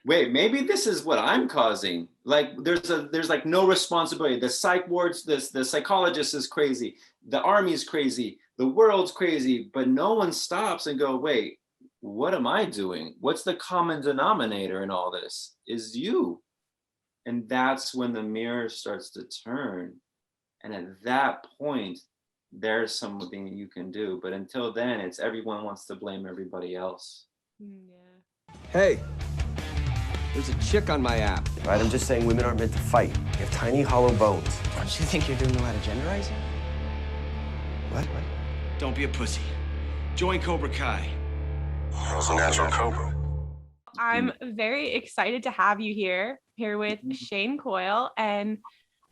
wait, maybe this is what I'm causing. Like there's like no responsibility. The psych wards, the psychologist is crazy, the army's crazy, the world's crazy, but no one stops and go, wait, what am I doing? What's the common denominator in all this? Is you. And that's when the mirror starts to turn. And at that point, there's something you can do. But until then, it's everyone wants to blame everybody else. Yeah. Hey, there's a chick on my app. Right, I'm just saying women aren't meant to fight. You have tiny, hollow bones. Don't you think you're doing a lot of genderizing? What? Don't be a pussy. Join Cobra Kai. That was a natural cobra. I'm very excited to have you here with Shane Coyle. And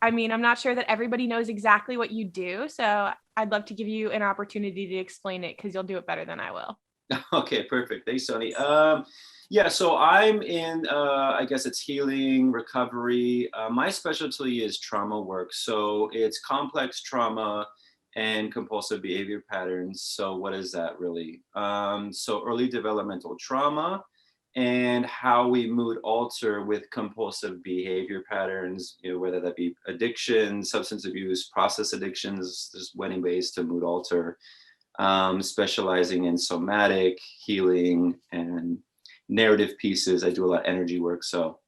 I mean, I'm not sure that everybody knows exactly what you do. So I'd love to give you an opportunity to explain it because you'll do it better than I will. Okay, perfect. Thanks, Toni. Yeah, so I'm in, I guess it's healing, recovery. My specialty is trauma work. So it's complex trauma and compulsive behavior patterns. So what is that really? So early developmental trauma and how we mood alter with compulsive behavior patterns, whether that be addiction, substance abuse, process addictions, there's many ways to mood alter, specializing in somatic healing and narrative pieces. I do a lot of energy work, so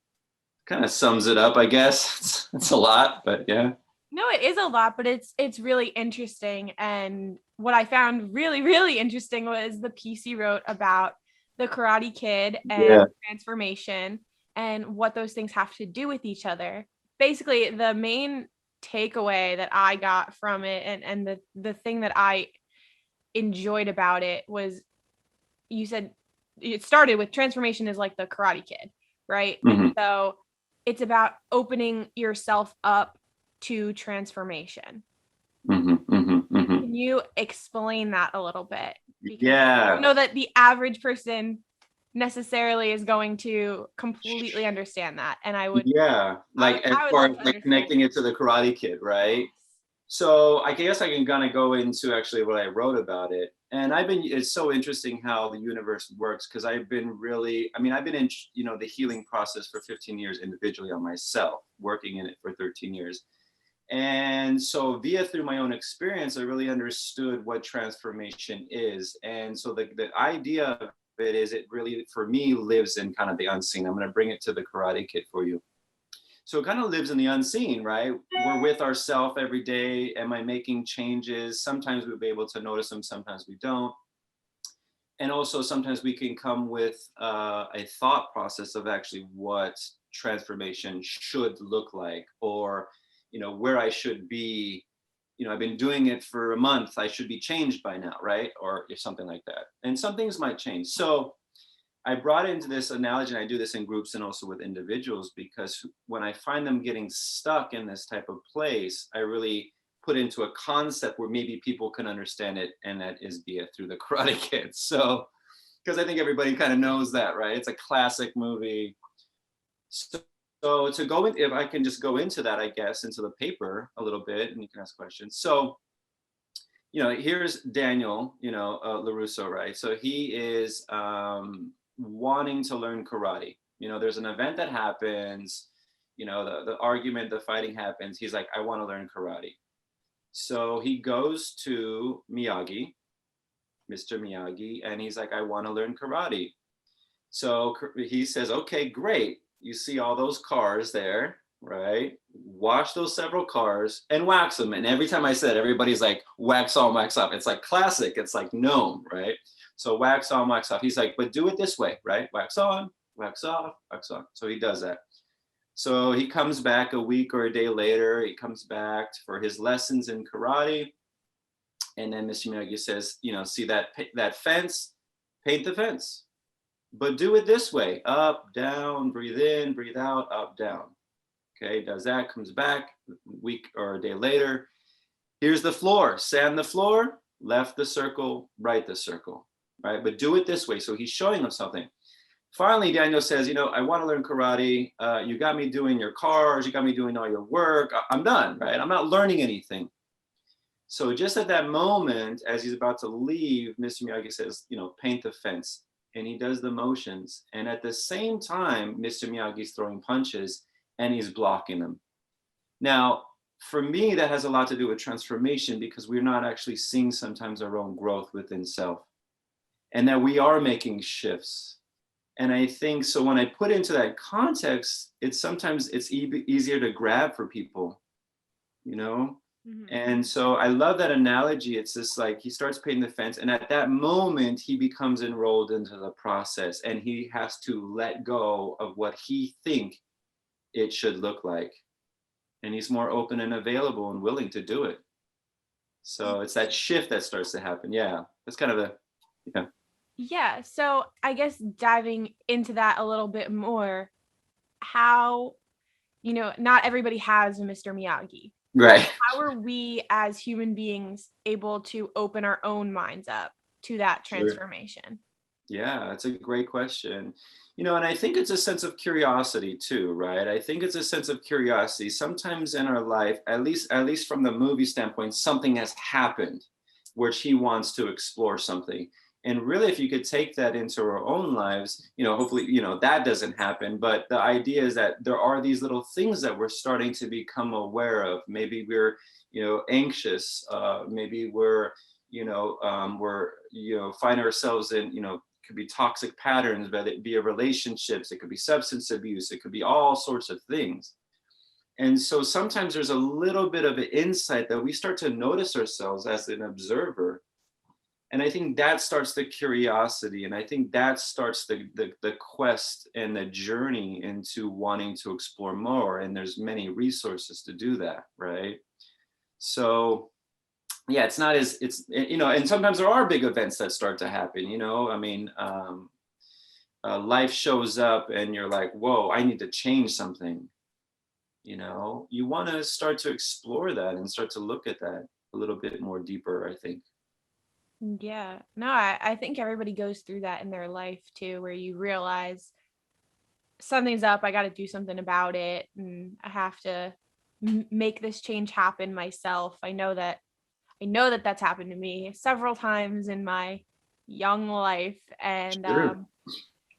kind of sums it up, I guess. It's a lot, but yeah. No, it is a lot, but it's really interesting. And what I found really, really interesting was the piece you wrote about the Karate Kid and transformation and what those things have to do with each other. Basically, the main takeaway that I got from it and the thing that I enjoyed about it was you said it started with transformation is like the Karate Kid, right? Mm-hmm. And so it's about opening yourself up to transformation. Mm-hmm, mm-hmm, mm-hmm. Can you explain that a little bit? Because Yeah. I don't know that the average person necessarily is going to completely understand that. And I would like as far as like connecting it to the Karate Kid, right? So I guess I can kind of go into actually what I wrote about it. And it's so interesting how the universe works because I've been in, the healing process for 15 years individually on myself, working in it for 13 years. And so through my own experience, I really understood what transformation is. And so the idea of it is it really, for me, lives in kind of the unseen. I'm going to bring it to the Karate Kid for you. So it kind of lives in the unseen, right? We're with ourselves every day. Am I making changes? Sometimes we'll be able to notice them, sometimes we don't. And also sometimes we can come with a thought process of actually what transformation should look like, or where I should be. I've been doing it for a month, I should be changed by now, right? Or if something like that. And some things might change. So I brought into this analogy, and I do this in groups and also with individuals, because when I find them getting stuck in this type of place, I really put into a concept where maybe people can understand it, and that is through the Karate Kid. So, because I think everybody kind of knows that, right? It's a classic movie. So to go in, if I can just go into that, I guess, into the paper a little bit, and you can ask questions. So, here's Daniel, LaRusso, right? So he is wanting to learn karate. There's an event that happens, the argument, the fighting happens. He's like, I want to learn karate. So he goes to Mr. Miyagi, and he's like, I want to learn karate. So he says, okay, great. You see all those cars there, right? Watch those several cars and wax them. And every time I said, everybody's like, wax on, wax off. It's like classic. It's like known, right? So wax on, wax off. He's like, but do it this way, right? Wax on, wax off, wax on. So he does that. So he comes back a week or a day later. He comes back for his lessons in karate. And then Mr. Miyagi says, see that fence? Paint the fence. But do it this way, up, down, breathe in, breathe out, up, down. Okay, does that, comes back a week or a day later. Here's the floor, sand the floor, left the circle, right the circle, right? But do it this way. So he's showing them something. Finally, Daniel says, I want to learn karate. You got me doing your cars, you got me doing all your work. I'm done, right? I'm not learning anything. So just at that moment, as he's about to leave, Mr. Miyagi says, paint the fence. and he does the motions. And at the same time, Mr. Miyagi's throwing punches and he's blocking them. Now, for me, that has a lot to do with transformation, because we're not actually seeing sometimes our own growth within self, and that we are making shifts. And I think so when I put into that context, sometimes it's easier to grab for people, you know? Mm-hmm. And so I love that analogy. It's just like he starts painting the fence, and at that moment he becomes enrolled into the process, and he has to let go of what he think it should look like. And he's more open and available and willing to do it. So it's that shift that starts to happen. Yeah, that's kind of yeah. Yeah. So I guess diving into that a little bit more, how, not everybody has a Mr. Miyagi. Right. How are we as human beings able to open our own minds up to that transformation? Sure. Yeah, that's a great question. And I think it's a sense of curiosity too, right? I think it's a sense of curiosity. Sometimes in our life, at least from the movie standpoint, something has happened which he wants to explore something. And really, if you could take that into our own lives, hopefully, that doesn't happen. But the idea is that there are these little things that we're starting to become aware of. Maybe we're, anxious. Maybe we're, find ourselves in, could be toxic patterns, but it be relationships, it could be substance abuse, it could be all sorts of things. And so sometimes there's a little bit of an insight that we start to notice ourselves as an observer. And I think that starts the curiosity. And I think that starts the quest and the journey into wanting to explore more. And there's many resources to do that, right? So yeah, it's not as, and sometimes there are big events that start to happen, life shows up and you're like, whoa, I need to change something. You want to start to explore that and start to look at that a little bit more deeper, I think. Yeah, no, I think everybody goes through that in their life too, where you realize something's up, I got to do something about it, and I have to make this change happen myself. I know that that's happened to me several times in my young life, and Sure.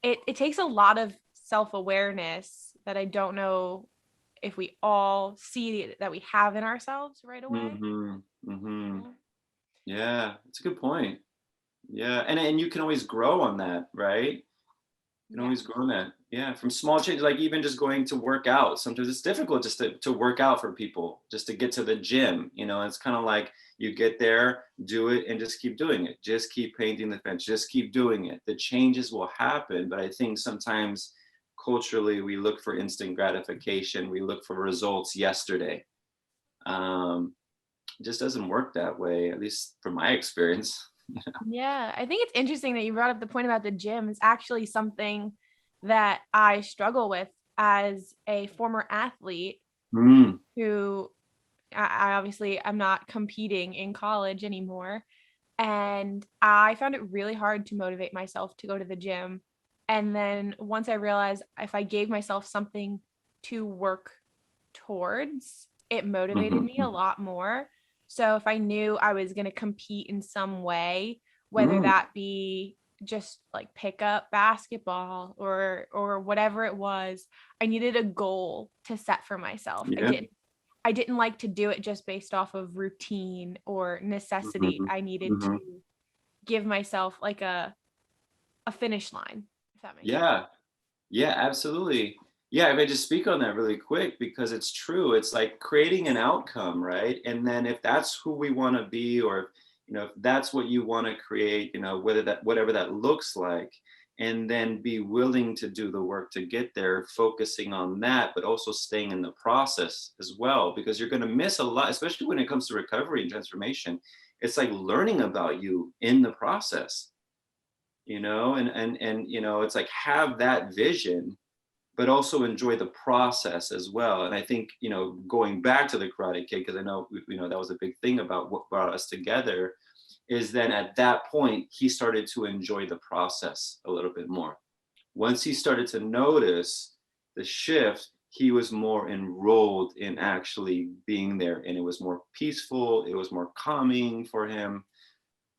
It takes a lot of self-awareness that I don't know if we all see that we have in ourselves right away. Mm-hmm. Mm-hmm. Yeah, it's a good point. Yeah, and you can always grow on that, right? You can always grow on that. Yeah, from small changes, like even just going to work out. Sometimes it's difficult just to work out for people, just to get to the gym. It's kind of like you get there, do it, and just keep doing it. Just keep painting the fence. Just keep doing it. The changes will happen, but I think sometimes culturally we look for instant gratification. We look for results yesterday. It just doesn't work that way, at least from my experience. Yeah, I think it's interesting that you brought up the point about the gym. It's actually something that I struggle with as a former athlete who I obviously I'm not competing in college anymore. And I found it really hard to motivate myself to go to the gym. And then once I realized if I gave myself something to work towards, it motivated me a lot more. So if I knew I was going to compete in some way, whether that be just like pick up basketball or whatever it was, I needed a goal to set for myself. Yeah. I didn't like to do it just based off of routine or necessity. I needed to give myself like a finish line, if that makes sense. Yeah, absolutely. Yeah, if I just speak on that really quick, because it's true. It's like creating an outcome, right? And then if that's who we want to be, or if that's what you want to create, whatever that looks like, and then be willing to do the work to get there, focusing on that, but also staying in the process as well, because you're going to miss a lot, especially when it comes to recovery and transformation. It's like learning about you in the process, and it's like have that vision, but also enjoy the process as well. And I think, going back to the Karate Kid, because I know, that was a big thing about what brought us together, is then at that point, he started to enjoy the process a little bit more. Once he started to notice the shift, he was more enrolled in actually being there. And it was more peaceful. It was more calming for him,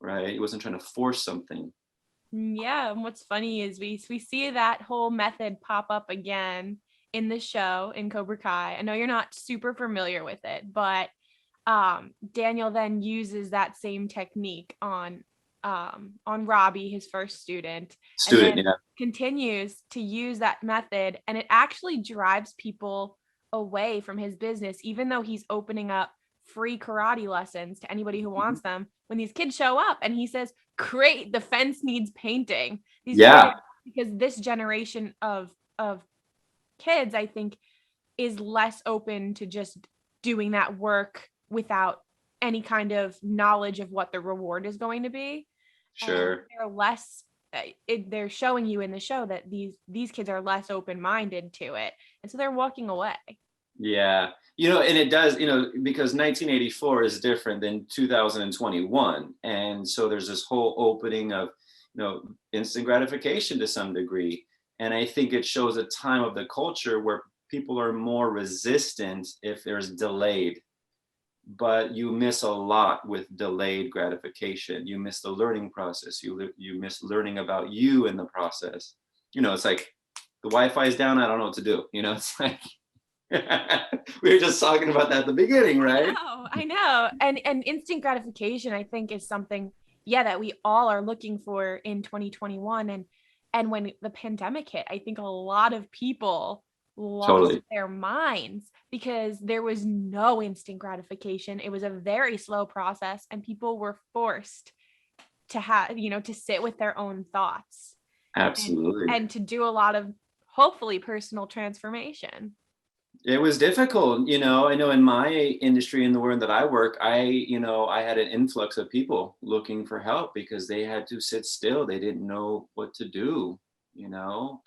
right? He wasn't trying to force something. Yeah, and what's funny is we see that whole method pop up again in the show in Cobra Kai. I know you're not super familiar with it, but Daniel then uses that same technique on Robby, his first student, and then continues to use that method, and it actually drives people away from his business, even though he's opening up free karate lessons to anybody who wants them. When these kids show up and he says, great, the fence needs painting. These kids, because this generation of kids, I think, is less open to just doing that work without any kind of knowledge of what the reward is going to be. Sure. And they're less they're showing you in the show that these kids are less open-minded to it, and so they're walking away. Yeah, and it does, because 1984 is different than 2021, and so there's this whole opening of instant gratification to some degree, and I think it shows a time of the culture where people are more resistant if there's delayed. But you miss a lot with delayed gratification. You miss the learning process. You miss learning about you in the process. It's like the Wi-Fi is down. I don't know what to do. It's like we were just talking about that at the beginning, right? I know. And instant gratification, I think, is something, that we all are looking for in 2021. And when the pandemic hit, I think a lot of people lost their minds because there was no instant gratification. It was a very slow process, and people were forced to have, to sit with their own thoughts. Absolutely. And to do a lot of, hopefully, personal transformation. It was difficult. I know in my industry, in the world that I work, I had an influx of people looking for help because they had to sit still. They didn't know what to do,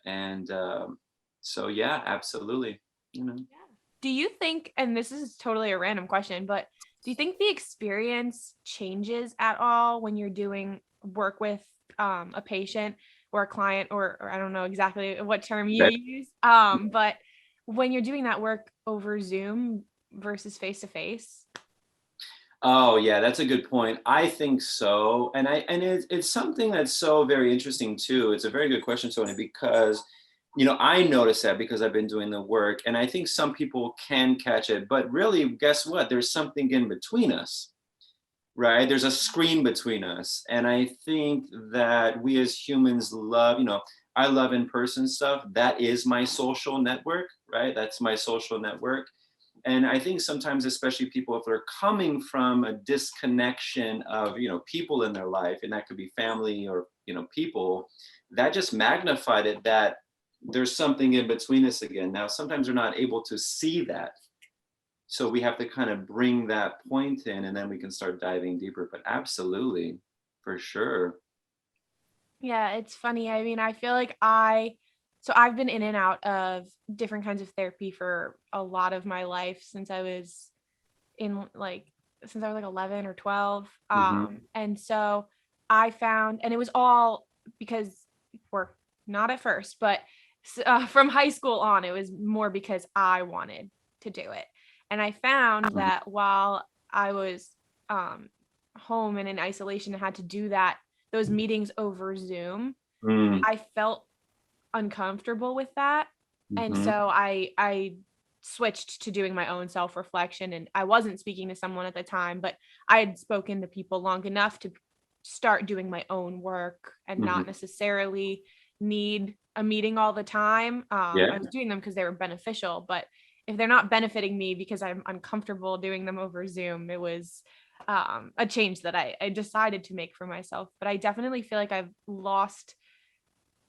and so yeah, absolutely. Do you think, and this is totally a random question, but do you think the experience changes at all when you're doing work with a patient or a client, or I don't know exactly what term you use, but when you're doing that work over Zoom versus face to face? Oh yeah, that's a good point. I think so, and it's something that's so very interesting too. It's a very good question, Toni, because I notice that because I've been doing the work, and I think some people can catch it, but really, guess what? There's something in between us, right? There's a screen between us. And I think that we as humans love, I love in-person stuff. That is my social network, right? That's my social network. And I think sometimes, especially people, if they're coming from a disconnection of, people in their life, and that could be family or, people, that just magnified it, that there's something in between us again. Now, sometimes we're not able to see that. So we have to kind of bring that point in, and then we can start diving deeper. But absolutely, for sure. Yeah, it's funny. I mean, I feel like I've been in and out of different kinds of therapy for a lot of my life since I was 11 or 12. And so I found, and it was all because not at first, but from high school on, it was more because I wanted to do it. And I found that while I was home and in isolation and had to do those meetings over Zoom, I felt uncomfortable with that. And so I switched to doing my own self-reflection, and I wasn't speaking to someone at the time, but I had spoken to people long enough to start doing my own work and not necessarily need a meeting all the time. I was doing them because they were beneficial, but if they're not benefiting me because I'm uncomfortable doing them over Zoom, it was a change that I decided to make for myself. But I definitely feel like I've lost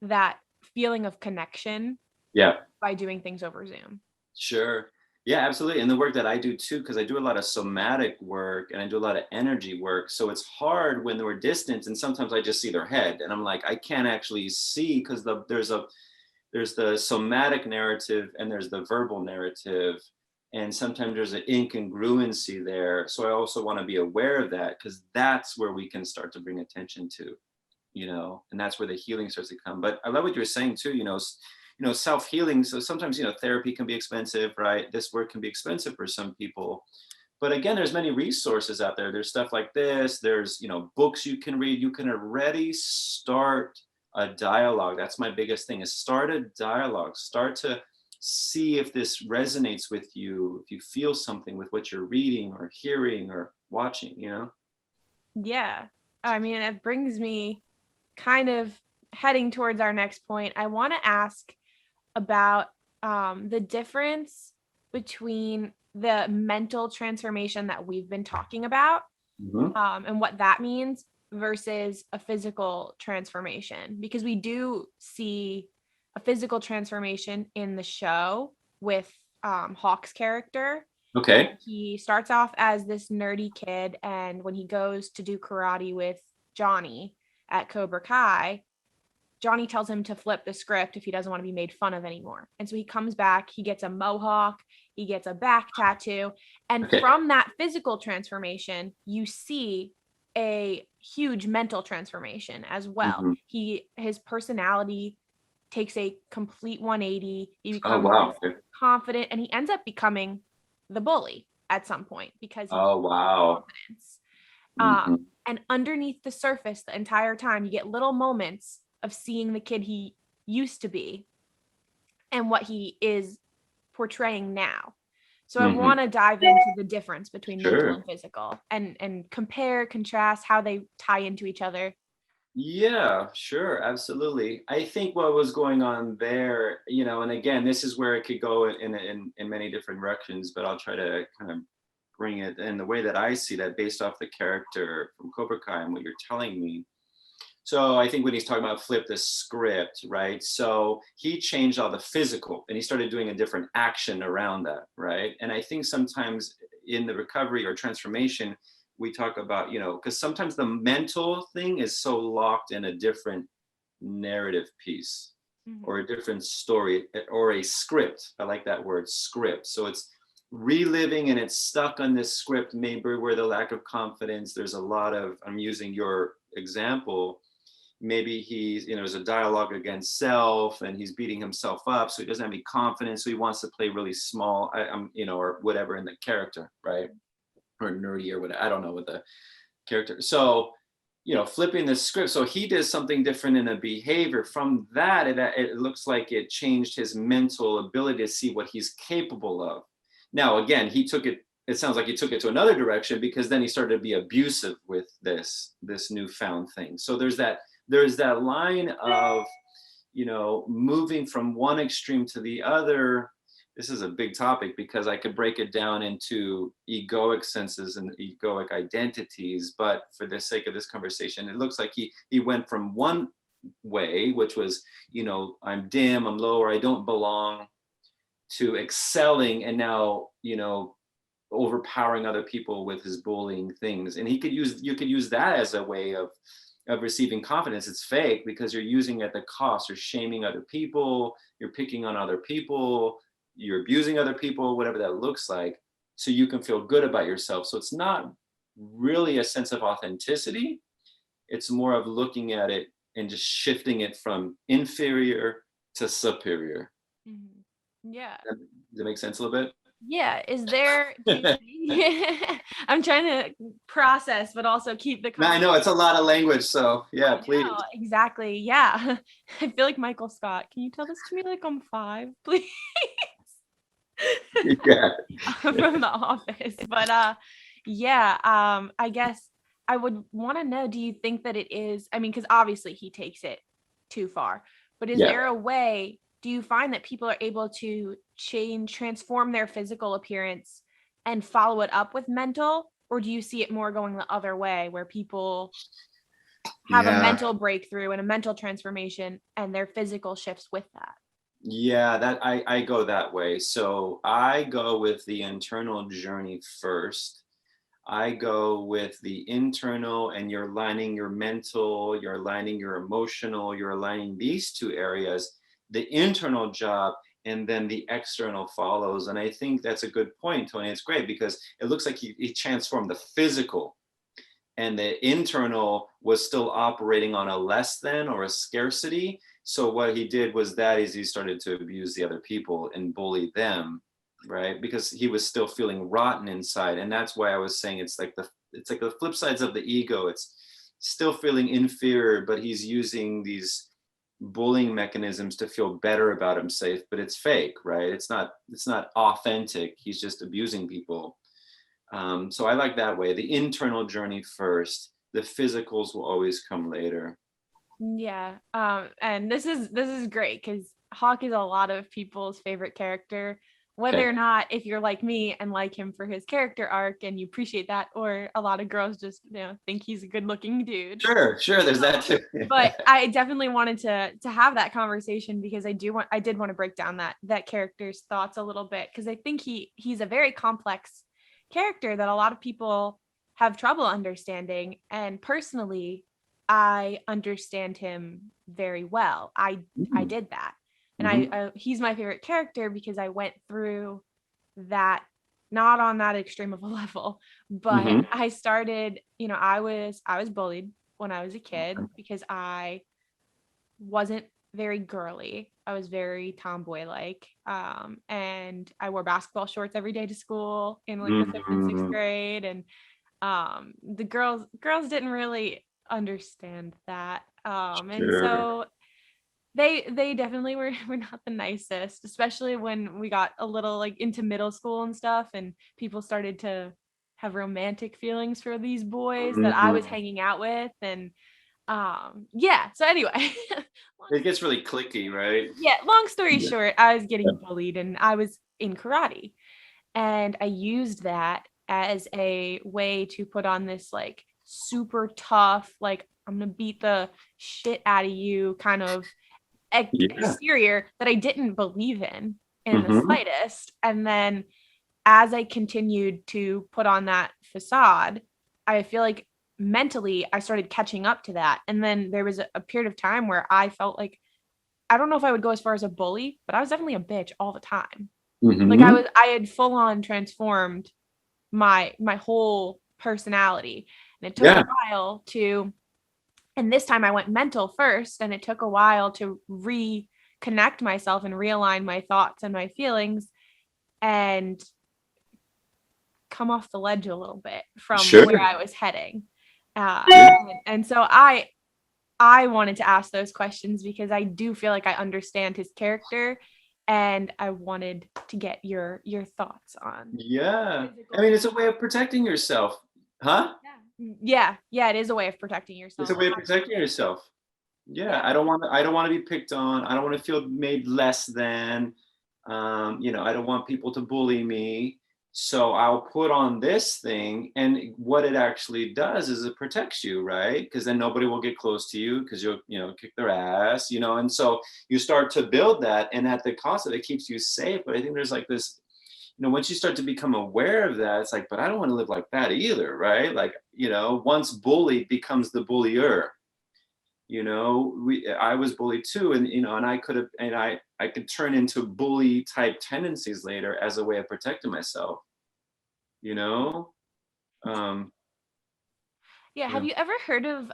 that feeling of connection by doing things over Zoom. Sure. Yeah, absolutely. And the work that I do too, because I do a lot of somatic work and I do a lot of energy work. So it's hard when we're distant, and sometimes I just see their head and I'm like, I can't actually see, because there's the somatic narrative and there's the verbal narrative. And sometimes there's an incongruency there. So I also want to be aware of that, because that's where we can start to bring attention to, and that's where the healing starts to come. But I love what you're saying too, self-healing. So sometimes, therapy can be expensive, right? This work can be expensive for some people. But again, there's many resources out there. There's stuff like this. There's, books you can read. You can already start a dialogue. That's my biggest thing, is start a dialogue. Start to see if this resonates with you, if you feel something with what you're reading or hearing or watching, you know? Yeah. I mean, it brings me kind of heading towards our next point. I want to ask about the difference between the mental transformation that we've been talking about, and what that means versus a physical transformation, because we do see a physical transformation in the show with Hawk's character. Okay. He starts off as this nerdy kid, and when he goes to do karate with Johnny at Cobra Kai, Johnny tells him to flip the script if he doesn't want to be made fun of anymore. And so he comes back, he gets a mohawk, he gets a back tattoo. And from that physical transformation, you see a huge mental transformation as well. His personality takes a complete 180. He becomes confident, and he ends up becoming the bully at some point because he confidence. And underneath the surface, the entire time, you get little moments of seeing the kid he used to be and what he is portraying now. So I want to dive into the difference between mental and physical, and compare, contrast how they tie into each other. Yeah, sure, absolutely. I think what was going on there, you know, and again, this is where it could go in many different directions, but I'll try to kind of bring it in the way that I see that based off the character from Cobra Kai and what you're telling me. So I think when he's talking about flip the script, right? So he changed all the physical and he started doing a different action around that, right? And I think sometimes in the recovery or transformation, we talk about, you know, because sometimes the mental thing is so locked in a different narrative piece or a different story or a script. I like that word, script. So it's reliving and it's stuck on this script, maybe where the lack of confidence, there's a lot of, I'm using your example, maybe he's, you know, there's a dialogue against self and he's beating himself up, so he doesn't have any confidence, so he wants to play really small, you know, or whatever in the character, right? Or nerdy or whatever, I don't know what the character. So, you know, flipping the script, so he does something different in a behavior. From that, it looks like it changed his mental ability to see what he's capable of. Now, again, it sounds like he took it to another direction, because then he started to be abusive with this newfound thing. So there's that line of, you know, moving from one extreme to the other. This is a big topic because I could break it down into egoic senses and egoic identities, but for the sake of this conversation, it looks like he went from one way, which was, you know, I'm dim, I'm lower, I don't belong, to excelling and now, you know, overpowering other people with his bullying things. And you could use that as a way of receiving confidence. It's fake because you're using it at the cost. You're shaming other people, you're picking on other people, you're abusing other people, whatever that looks like, so you can feel good about yourself. So it's not really a sense of authenticity. It's more of looking at it and just shifting it from inferior to superior. Yeah. Does that make sense a little bit? Yeah. Is there, I'm trying to process, but also keep the. I know it's a lot of language. So yeah, please. Exactly. Yeah. I feel like Michael Scott. Can you tell this to me like I'm 5, please? Yeah. From The Office. But I guess I would want to know, do you think that it is, I mean, because obviously he takes it too far, but is there a way, do you find that people are able to transform their physical appearance and follow it up with mental, or do you see it more going the other way where people have a mental breakthrough and a mental transformation and their physical shifts with that? Yeah, that I go that way. So I go with the internal journey first. I go with the internal, and you're aligning your mental, you're aligning your emotional, you're aligning these two areas, the internal job, and then the external follows. And I think that's a good point, Toni. It's great because it looks like he transformed the physical, and the internal was still operating on a less than or a scarcity. So what he did was he started to abuse the other people and bully them, right? Because he was still feeling rotten inside. And that's why I was saying it's like the flip sides of the ego. It's still feeling inferior, but he's using these bullying mechanisms to feel better about himself, but it's fake, right? It's not authentic. He's just abusing people. So I like that way. The internal journey first, the physicals will always come later. Yeah. And this is great because Hawk is a lot of people's favorite character, whether or not if you're like me and like him for his character arc and you appreciate that, or a lot of girls just, think he's a good looking dude. Sure, there's that too. But I definitely wanted to have that conversation because I did want to break down that character's thoughts a little bit, because I think he's a very complex character that a lot of people have trouble understanding. And personally, I understand him very well. I did that. And I he's my favorite character because I went through that, not on that extreme of a level, but I started, I was bullied when I was a kid because I wasn't very girly. I was very tomboy-like. And I wore basketball shorts every day to school in like the 5th and 6th grade. And the girls didn't really understand that. And so they definitely were not the nicest, especially when we got a little like into middle school and stuff, and people started to have romantic feelings for these boys that I was hanging out with. And so anyway, it gets really cliquey, right? Yeah, long story short, I was getting bullied and I was in karate, and I used that as a way to put on this like super tough, like I'm gonna beat the shit out of you kind of exterior that I didn't believe in the slightest. And then as I continued to put on that facade, I feel like mentally I started catching up to that. And then there was a period of time where I felt like, I don't know if I would go as far as a bully, but I was definitely a bitch all the time. Like I had full on transformed my whole personality. And it took a while to, and this time I went mental first, and it took a while to reconnect myself and realign my thoughts and my feelings and come off the ledge a little bit from where I was heading. And so I wanted to ask those questions because I do feel like I understand his character, and I wanted to get your thoughts on. Yeah. I mean, it's a way of protecting yourself. Huh? Yeah, it is a way of protecting yourself. It's a way of protecting yourself. Yeah. I don't want to be picked on. I don't want to feel made less than. I don't want people to bully me. So I'll put on this thing, and what it actually does is it protects you, right? Because then nobody will get close to you because you'll, kick their ass, and so you start to build that, and at the cost of it keeps you safe. But I think there's like this, once you start to become aware of that, it's like, but I don't want to live like that either, right? Like, once bullied becomes the bullier. I was bullied too, and and I could have, and I could turn into bully type tendencies later as a way of protecting myself. Have you ever heard of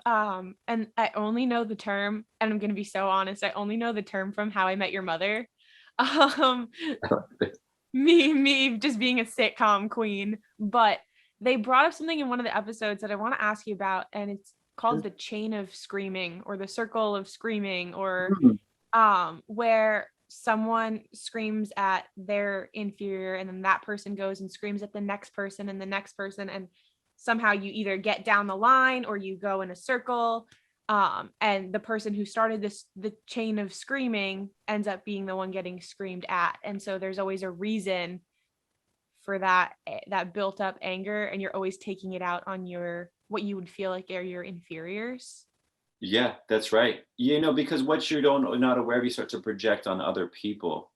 and I only know the term, and I'm gonna be so honest, I only know the term from How I Met Your Mother. Me just being a sitcom queen, but they brought up something in one of the episodes that I want to ask you about, and it's called the chain of screaming, or the circle of screaming, or where someone screams at their inferior, and then that person goes and screams at the next person and the next person, and somehow you either get down the line or you go in a circle, and the person who started the chain of screaming ends up being the one getting screamed at. And so there's always a reason for that built up anger, and you're always taking it out on what you would feel like are your inferiors. Yeah, that's right. Because what you not aware of, you start to project on other people.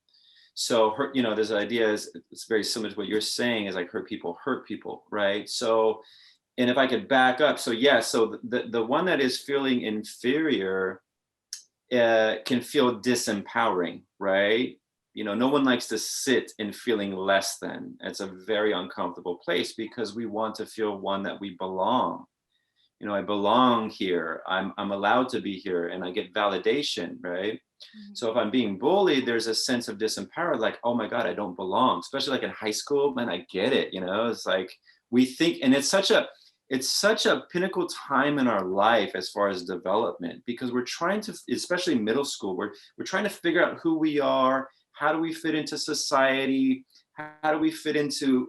So, this idea it's very similar to what you're saying, is like hurt people, right? So, and if I could back up, so the one that is feeling inferior can feel disempowering, right? No one likes to sit in feeling less than. It's a very uncomfortable place because we want to feel one that we belong. I belong here. I'm allowed to be here, and I get validation, right? So if I'm being bullied, there's a sense of disempowered, like, oh my God, I don't belong. Especially like in high school, man, I get it. It's like we think, and it's such a, it's such a pinnacle time in our life as far as development, because we're trying to, especially middle school, we're trying to figure out who we are, how do we fit into society, how do we fit into,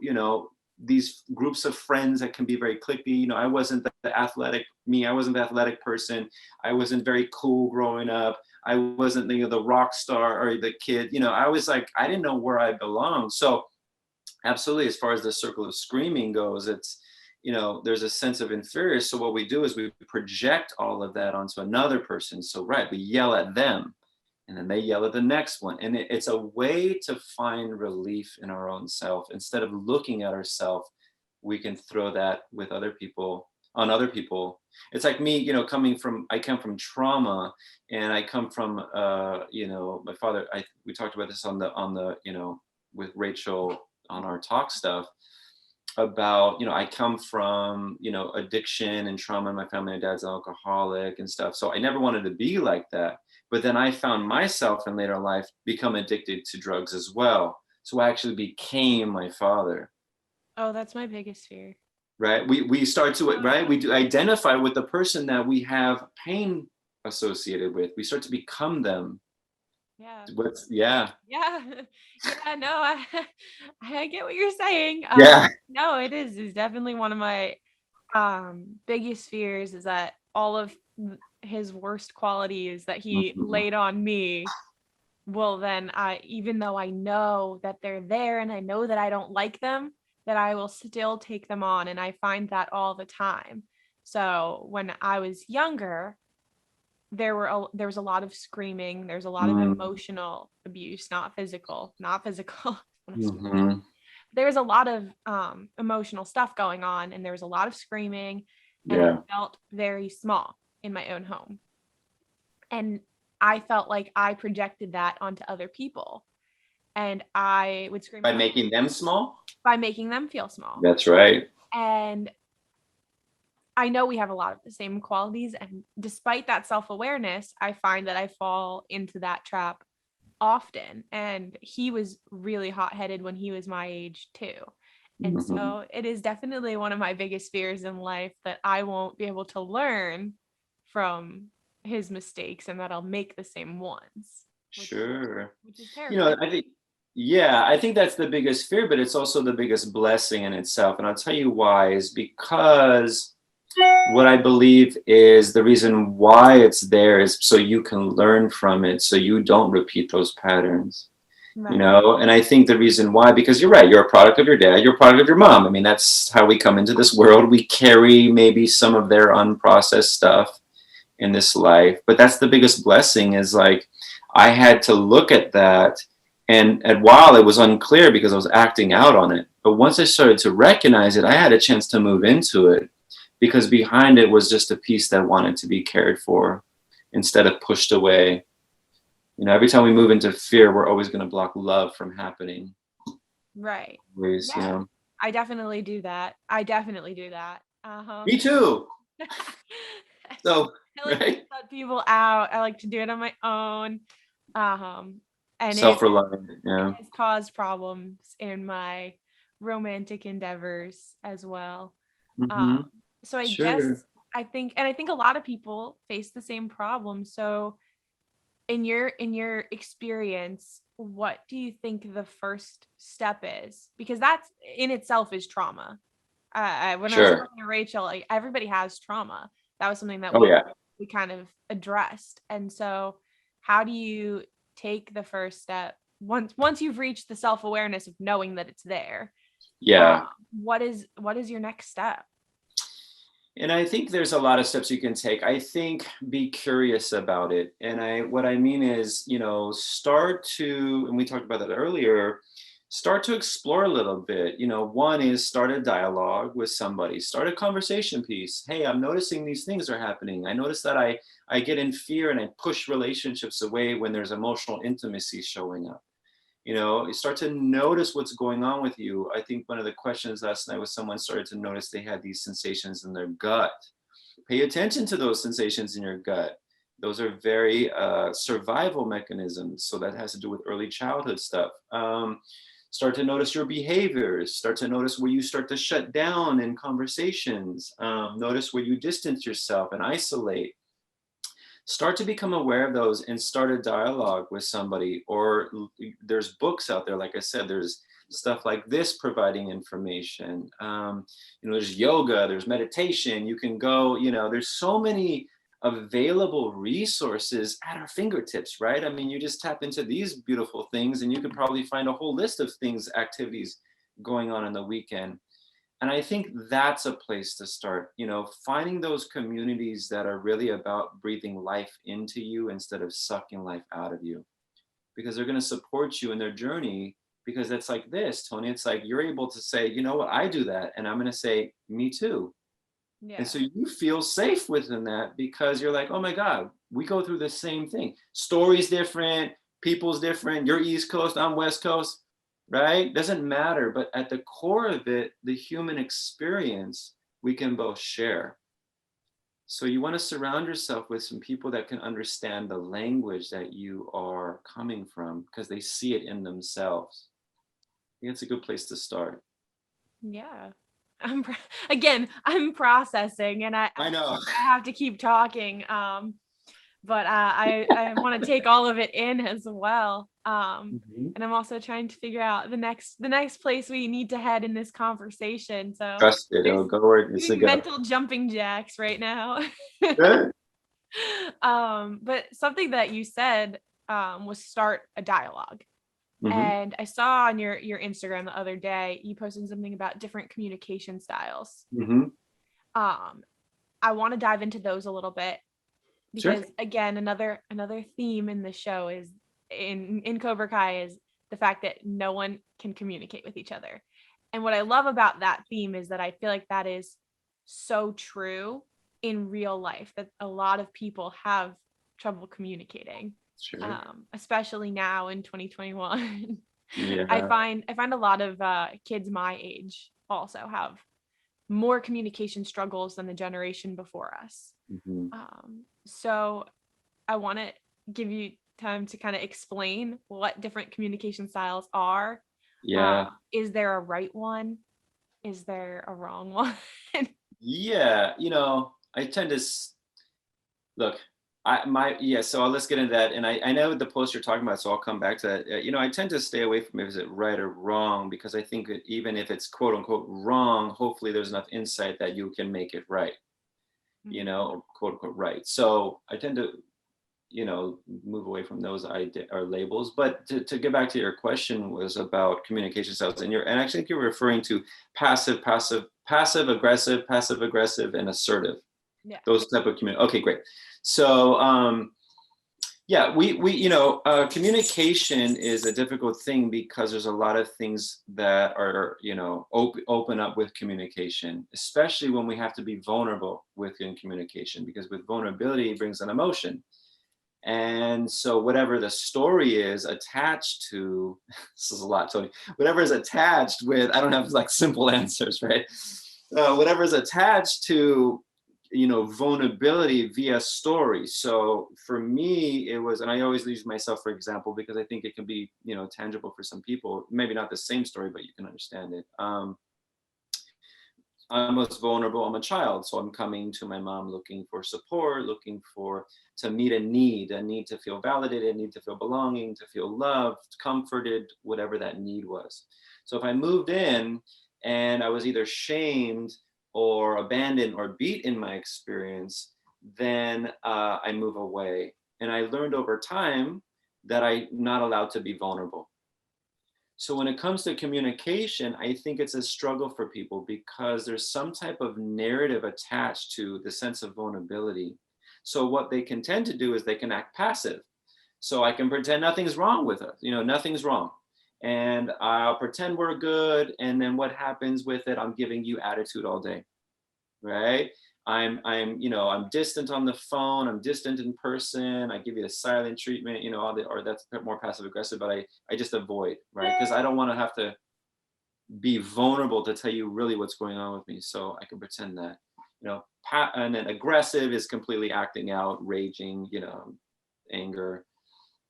these groups of friends that can be very cliquey. I wasn't the athletic me. I wasn't the athletic person. I wasn't very cool growing up. I wasn't the rock star or the kid. I was like, I didn't know where I belonged. So absolutely, as far as the circle of screaming goes, it's, there's a sense of inferior. So what we do is we project all of that onto another person. So right, we yell at them, and then they yell at the next one. And it's a way to find relief in our own self. Instead of looking at ourselves, we can throw that with other people, on other people. It's like me, I come from trauma, and I come from, my father, we talked about this on the, with Rachel on our talk stuff about, I come from, addiction and trauma in my family. My dad's an alcoholic and stuff. So I never wanted to be like that. But then I found myself in later life become addicted to drugs as well. So I actually became my father. Oh, that's my biggest fear. Right. We start to, right. We do identify with the person that we have pain associated with. We start to become them. Yeah. Yeah. Yeah. Yeah. No, I get what you're saying. Yeah. No, it's definitely one of my biggest fears, is that all of his worst qualities that he laid on me will then, even though I know that they're there and I know that I don't like them, that I will still take them on. And I find that all the time. So when I was younger, there was a lot of screaming. There's a lot of emotional abuse, not physical. Mhm. There was a lot of emotional stuff going on, and there was a lot of screaming, and Yeah. I felt very small in my own home. And I felt like I projected that onto other people, and I would scream By making them small? by making them feel small. That's right. And I know we have a lot of the same qualities, and despite that self-awareness, I find that I fall into that trap often. And he was really hot-headed when he was my age too. And so it is definitely one of my biggest fears in life, that I won't be able to learn from his mistakes, and that I'll make the same ones. Sure. Which is terrible. I think that's the biggest fear, but it's also the biggest blessing in itself. And I'll tell you why, is because what I believe is the reason why it's there is so you can learn from it, so you don't repeat those patterns. Right. And I think the reason why, because you're right, you're a product of your dad, you're a product of your mom. I mean, that's how we come into this world. We carry maybe some of their unprocessed stuff in this life, but that's the biggest blessing, is like, I had to look at that, and while it was unclear because I was acting out on it, but once I started to recognize it, I had a chance to move into it, because behind it was just a piece that wanted to be cared for instead of pushed away. Every time we move into fear, we're always going to block love from happening. Right. Always, Yeah. I definitely do that. Me too. So, I like to shut people out. I like to do it on my own. And self-reliant. Yeah. it has caused problems in my romantic endeavors as well. So I guess I think a lot of people face the same problem. So in your experience, what do you think the first step is? Because that's in itself is trauma. When I was talking to Rachel, like, everybody has trauma. That was something that we kind of addressed. And so how do you take the first step once you've reached the self-awareness of knowing that it's there? Yeah. What is your next step? And I think there's a lot of steps you can take. I think be curious about it. And what I mean is, start to, and we talked about that earlier, start to explore a little bit. One is start a dialogue with somebody, start a conversation piece. Hey, I'm noticing these things are happening. I notice that I get in fear and I push relationships away when there's emotional intimacy showing up. You start to notice what's going on with you. I think one of the questions last night was someone started to notice they had these sensations in their gut. Pay attention to those sensations in your gut. Those are very survival mechanisms. So that has to do with early childhood stuff. Start to notice your behaviors. Start to notice where you start to shut down in conversations. Notice where you distance yourself and isolate. Start to become aware of those and start a dialogue with somebody. Or there's books out there, like I said, there's stuff like this providing information. There's yoga, there's meditation. You can go, there's so many available resources at our fingertips, right? I mean, you just tap into these beautiful things and you can probably find a whole list of things, activities going on in the weekend. And I think that's a place to start, finding those communities that are really about breathing life into you instead of sucking life out of you, because they're going to support you in their journey. Because it's like this, Toni, it's like you're able to say, you know what, I do that. And I'm going to say, me too. Yeah. And so you feel safe within that because you're like, oh my God, we go through the same thing. Stories different, people's different. You're East Coast, I'm West Coast, right? Doesn't matter. But at the core of it, the human experience, we can both share. So you want to surround yourself with some people that can understand the language that you are coming from because they see it in themselves. I think it's a good place to start. Yeah. I'm processing and I know I have to keep talking. But I want to take all of it in as well. And I'm also trying to figure out the next place we need to head in this conversation. So trust it, it'll go where it's mental jumping jacks right now. But something that you said was start a dialogue. And I saw on your Instagram the other day, you posted something about different communication styles. I want to dive into those a little bit because again, another theme in the show is in Cobra Kai is the fact that no one can communicate with each other. And what I love about that theme is that I feel like that is so true in real life, that a lot of people have trouble communicating. Especially now in 2021. I find a lot of kids my age also have more communication struggles than the generation before us. So I want to give you time to kind of explain what different communication styles are. Is there a right one? Is there a wrong one? I tend to look. So let's get into that. And I know the post you're talking about, so I'll come back to that. I tend to stay away from if it's right or wrong, because I think that even if it's quote unquote wrong, hopefully there's enough insight that you can make it right, or quote unquote right. So I tend to, move away from those or labels. But to get back to your question was about communication styles, and I actually think you're referring to passive, aggressive, and assertive. Yeah. Those type of communication. Okay, great. So, communication is a difficult thing because there's a lot of things that are, open up with communication, especially when we have to be vulnerable within communication, because with vulnerability it brings an emotion. And so whatever the story is attached to, this is a lot, Toni, whatever is attached with, I don't have like simple answers, right? Whatever is attached to, vulnerability via story. So for me, it was, and I always use myself for example, because I think it can be, tangible for some people, maybe not the same story, but you can understand it. I'm most vulnerable. I'm a child. So I'm coming to my mom looking for support, to meet a need to feel validated, a need to feel belonging, to feel loved, comforted, whatever that need was. So if I moved in and I was either shamed or abandoned or beat in my experience, then I move away. And I learned over time that I'm not allowed to be vulnerable. So when it comes to communication, I think it's a struggle for people because there's some type of narrative attached to the sense of vulnerability. So what they can tend to do is they can act passive. So I can pretend nothing's wrong with us, nothing's wrong. And I'll pretend we're good. And then what happens with it? I'm giving you attitude all day, right? I'm distant on the phone. I'm distant in person. I give you the silent treatment, or that's more passive aggressive, but I just avoid, right? Because I don't want to have to be vulnerable to tell you really what's going on with me. So I can pretend that, and then aggressive is completely acting out, raging, anger.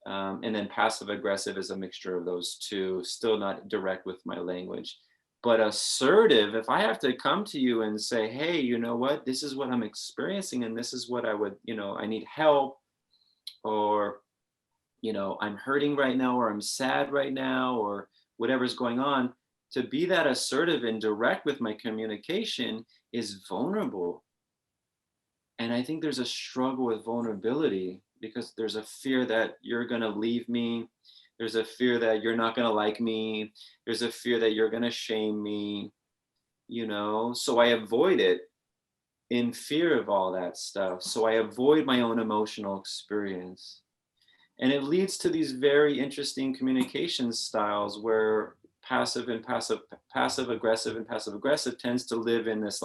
And then passive aggressive is a mixture of those two, still not direct with my language. But assertive, if I have to come to you and say, hey, you know what, this is what I'm experiencing, and this is what I would, I need help, or, I'm hurting right now, or I'm sad right now, or whatever's going on, to be that assertive and direct with my communication is vulnerable. And I think there's a struggle with vulnerability because there's a fear that you're going to leave me. There's a fear that you're not going to like me. There's a fear that you're going to shame me, so I avoid it in fear of all that stuff. So I avoid my own emotional experience. And it leads to these very interesting communication styles where passive aggressive tends to live in this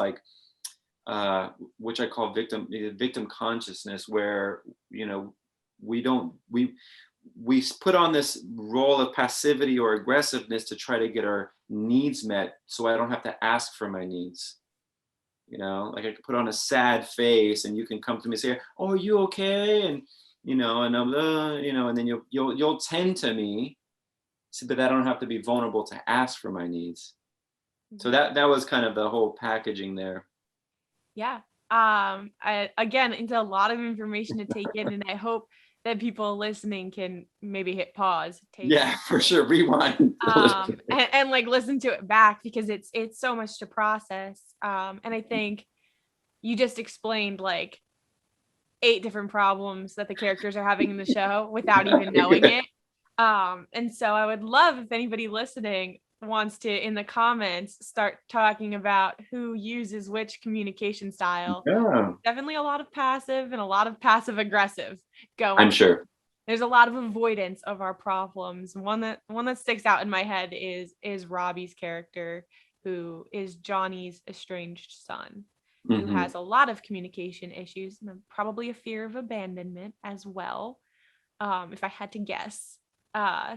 which I call victim consciousness, where we put on this role of passivity or aggressiveness to try to get our needs met, so I don't have to ask for my needs. Like I could put on a sad face, and you can come to me and say, "Oh, are you okay?" And and I'm, and then you'll tend to me, so that I don't have to be vulnerable to ask for my needs. So that was kind of the whole packaging there. Yeah. Again, it's a lot of information to take in, and I hope that people listening can maybe hit pause, for sure, rewind, and like listen to it back, because it's so much to process. And I think you just explained like 8 different problems that the characters are having in the show without even knowing it. And so I would love if anybody listening wants to, in the comments, start talking about who uses which communication style. Yeah. Definitely a lot of passive and a lot of passive aggressive going. I'm sure there's a lot of avoidance of our problems. One that sticks out in my head is Robby's character, who is Johnny's estranged son, who has a lot of communication issues and probably a fear of abandonment as well, if I had to guess.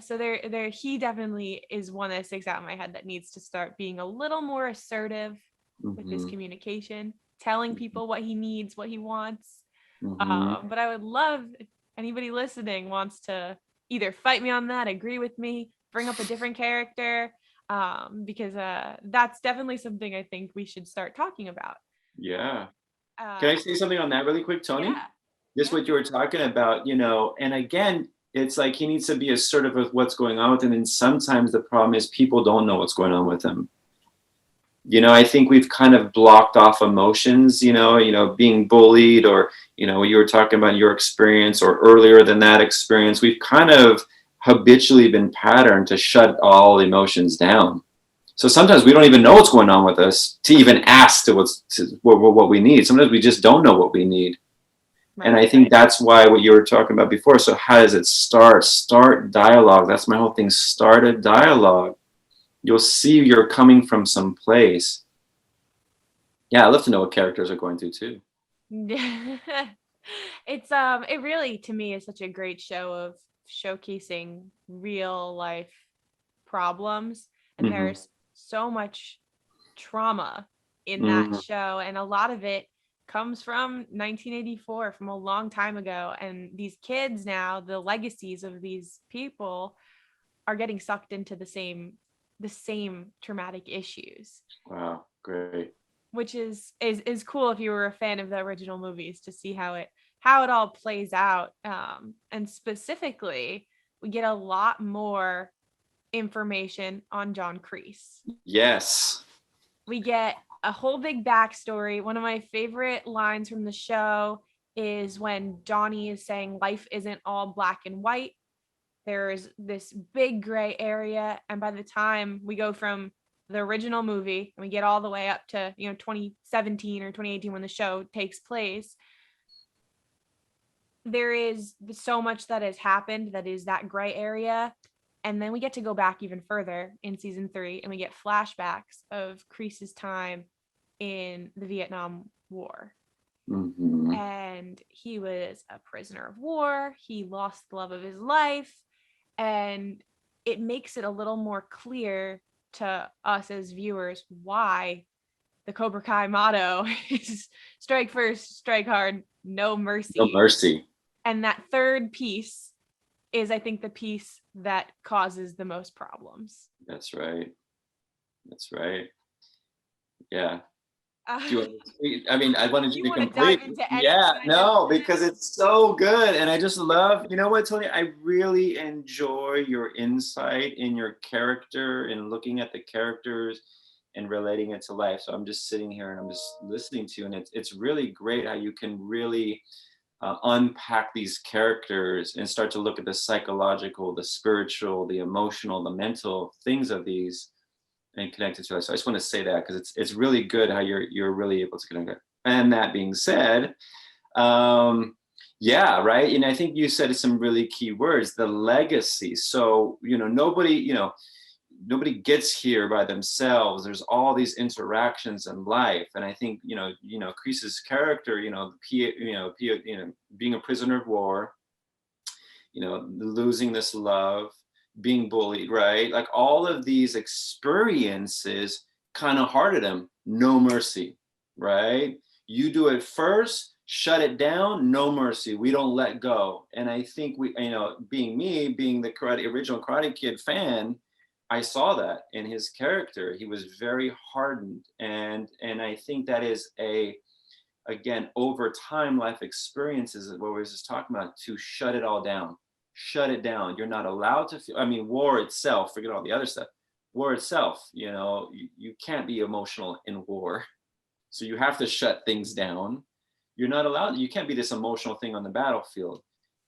So there he definitely is one that sticks out in my head that needs to start being a little more assertive with his communication, telling people what he needs, what he wants. But I would love if anybody listening wants to either fight me on that, agree with me, bring up a different character, because that's definitely something I think we should start talking about. Yeah. Can I say something on that really quick, Toni? Yeah. Just what you were talking about, and again, it's like he needs to be assertive with what's going on with him. And sometimes the problem is people don't know what's going on with him. I think we've kind of blocked off emotions, being bullied, or, you were talking about your experience, or earlier than that experience. We've kind of habitually been patterned to shut all emotions down. So sometimes we don't even know what's going on with us to even ask what we need. Sometimes we just don't know what we need. Right. And I think that's why what you were talking about before. So how does it start? Start dialogue. That's my whole thing. Start a dialogue. You'll see you're coming from some place. Yeah, I'd love to know what characters are going through too. It really, to me, is such a great show of showcasing real life problems. And there's so much trauma in that show, and a lot of it comes from 1984, from a long time ago. And these kids now, the legacies of these people are getting sucked into the same traumatic issues. Wow, great. Which is cool if you were a fan of the original movies, to see how it all plays out. And specifically, we get a lot more information on John Kreese. Yes. We get a whole big backstory. One of my favorite lines from the show is when Johnny is saying life isn't all black and white. There's this big gray area. And by the time we go from the original movie and we get all the way up to 2017 or 2018 when the show takes place, there is so much that has happened that is that gray area. And then we get to go back even further in season 3, and we get flashbacks of Kreese's time in the Vietnam War. And he was a prisoner of war. He lost the love of his life. And it makes it a little more clear to us as viewers why the Cobra Kai motto is strike first, strike hard, no mercy. No mercy. And that third piece is, I think, the piece that causes the most problems. That's right. That's right. Yeah. Uh, Do you want to, I mean, I wanted you to want to complete. dive into any Yeah, kind no, of- because it's so good. And I just love, you know what, Toni, I really enjoy your insight in your character and looking at the characters and relating it to life. So I'm just sitting here and I'm just listening to you. And it's really great how you can really unpack these characters and start to look at the psychological, the spiritual, the emotional, the mental things of these and connect it to us. So I just want to say that because it's really good how you're really able to connect it. And that being said, yeah, right. And I think you said some really key words, the legacy. So, nobody gets here by themselves. There's all these interactions in life. And I think, Kreese's character, being a prisoner of war, losing this love, being bullied, right? Like all of these experiences kind of hearted him. No mercy, right? You do it first, shut it down, no mercy. We don't let go. And I think being the original Karate Kid fan, I saw that in his character. He was very hardened. And I think that is again, over time, life experiences, what we were just talking about, to shut it all down. Shut it down. You're not allowed to feel, war itself, forget all the other stuff. War itself, you can't be emotional in war. So you have to shut things down. You're not allowed, you can't be this emotional thing on the battlefield.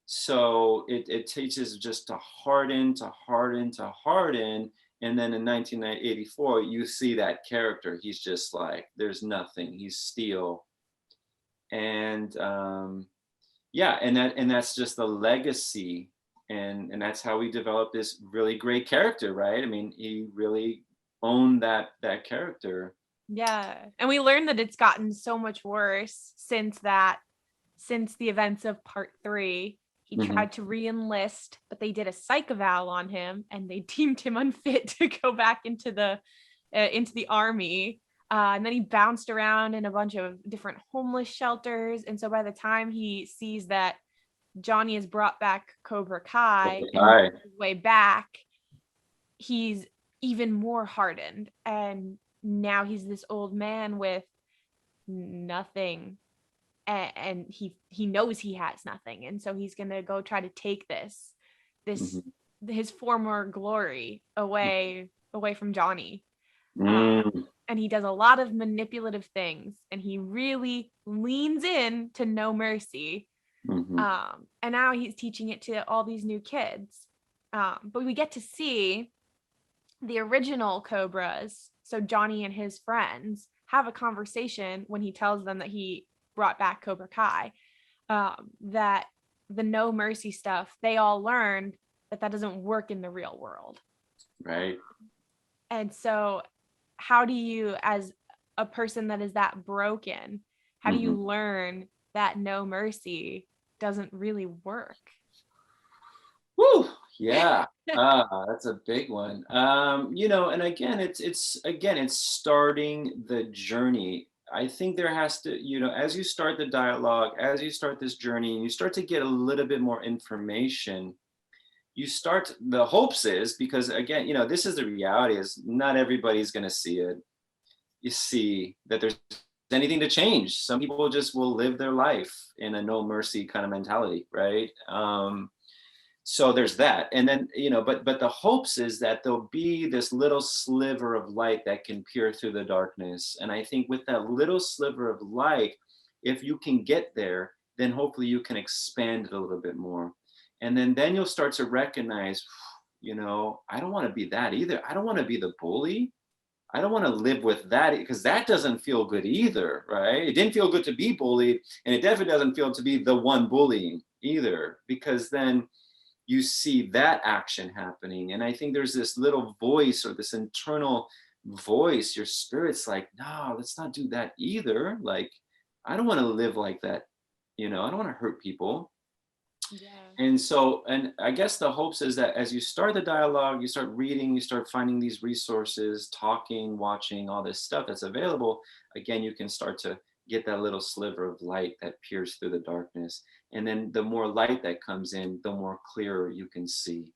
So it teaches just to harden, to harden, to harden. And then in 1984, you see that character. He's just like, there's nothing. He's steel. And and that's just the legacy. And that's how we developed this really great character, right? I mean, he really owned that character. Yeah. And we learned that it's gotten so much worse since the events of part 3. He tried to re-enlist, but they did a psych eval on him and they deemed him unfit to go back into the army. And then he bounced around in a bunch of different homeless shelters. And so by the time he sees that Johnny has brought back Cobra Kai and on his way back, he's even more hardened. And now he's this old man with nothing. And he knows he has nothing. And so he's going to go try to take his former glory away from Johnny. And he does a lot of manipulative things, and he really leans in to no mercy. And now he's teaching it to all these new kids. But we get to see the original Cobras. So Johnny and his friends have a conversation when he tells them that he brought back Cobra Kai, that the no mercy stuff, they all learned that doesn't work in the real world. Right. And so how do you, as a person that is that broken, how do you learn that no mercy doesn't really work? Woo! Yeah. That's a big one. And again, it's starting the journey. I think there has to, as you start the dialogue, as you start this journey, and you start to get a little bit more information, the hopes is, because again, this is the reality, is not everybody's going to see it. You see that there's anything to change. Some people just will live their life in a no mercy kind of mentality, right? So there's that. And then, but the hopes is that there'll be this little sliver of light that can peer through the darkness. And I think with that little sliver of light, if you can get there, then hopefully you can expand it a little bit more. And then you'll start to recognize, I don't want to be that either. I don't want to be the bully. I don't want to live with that, because that doesn't feel good either, right? It didn't feel good to be bullied, and it definitely doesn't feel to be the one bullying either, because then you see that action happening. And I think there's this little voice, or this internal voice, your spirit's like, no, let's not do that either. Like, I don't want to live like that. I don't want to hurt people. Yeah. And I guess the hopes is that as you start the dialogue, you start reading, you start finding these resources, talking, watching, all this stuff that's available. Again, you can start to get that little sliver of light that peers through the darkness. And then the more light that comes in, the more clearer you can see.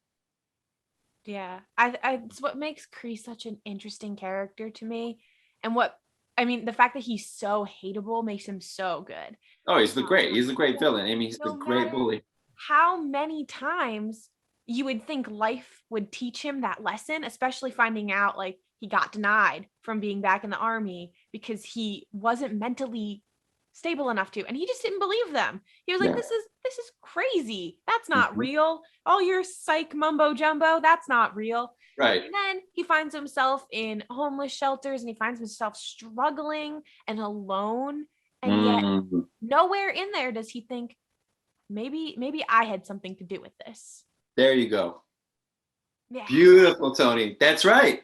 Yeah, it's what makes Kreese such an interesting character to me, and the fact that he's so hateable makes him so good. Oh, he's the great villain. I mean, he's the No great matter bully. how many times you would think life would teach him that lesson, especially finding out like he got denied from being back in the army because he wasn't mentally stable enough to, and he just didn't believe them. He was like, Yeah. this is crazy. That's not real. All your psych mumbo jumbo, that's not real. Right. And then he finds himself in homeless shelters and he finds himself struggling and alone. And yet nowhere in there does he think, maybe I had something to do with this. There you go. Yeah. Beautiful, Toni. That's right.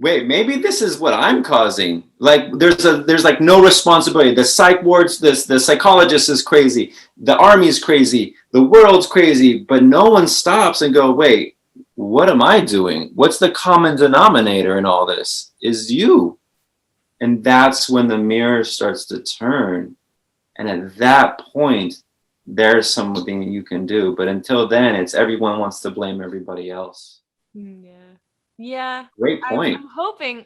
Wait, maybe this is what I'm causing. Like there's like no responsibility. The psych wards, the psychologist is crazy. The army's crazy. The world's crazy. But no one stops and go, wait, what am I doing? What's the common denominator in all this? Is you. And that's when the mirror starts to turn. And at that point, there's something you can do. But until then, it's everyone wants to blame everybody else. Yeah. Great point.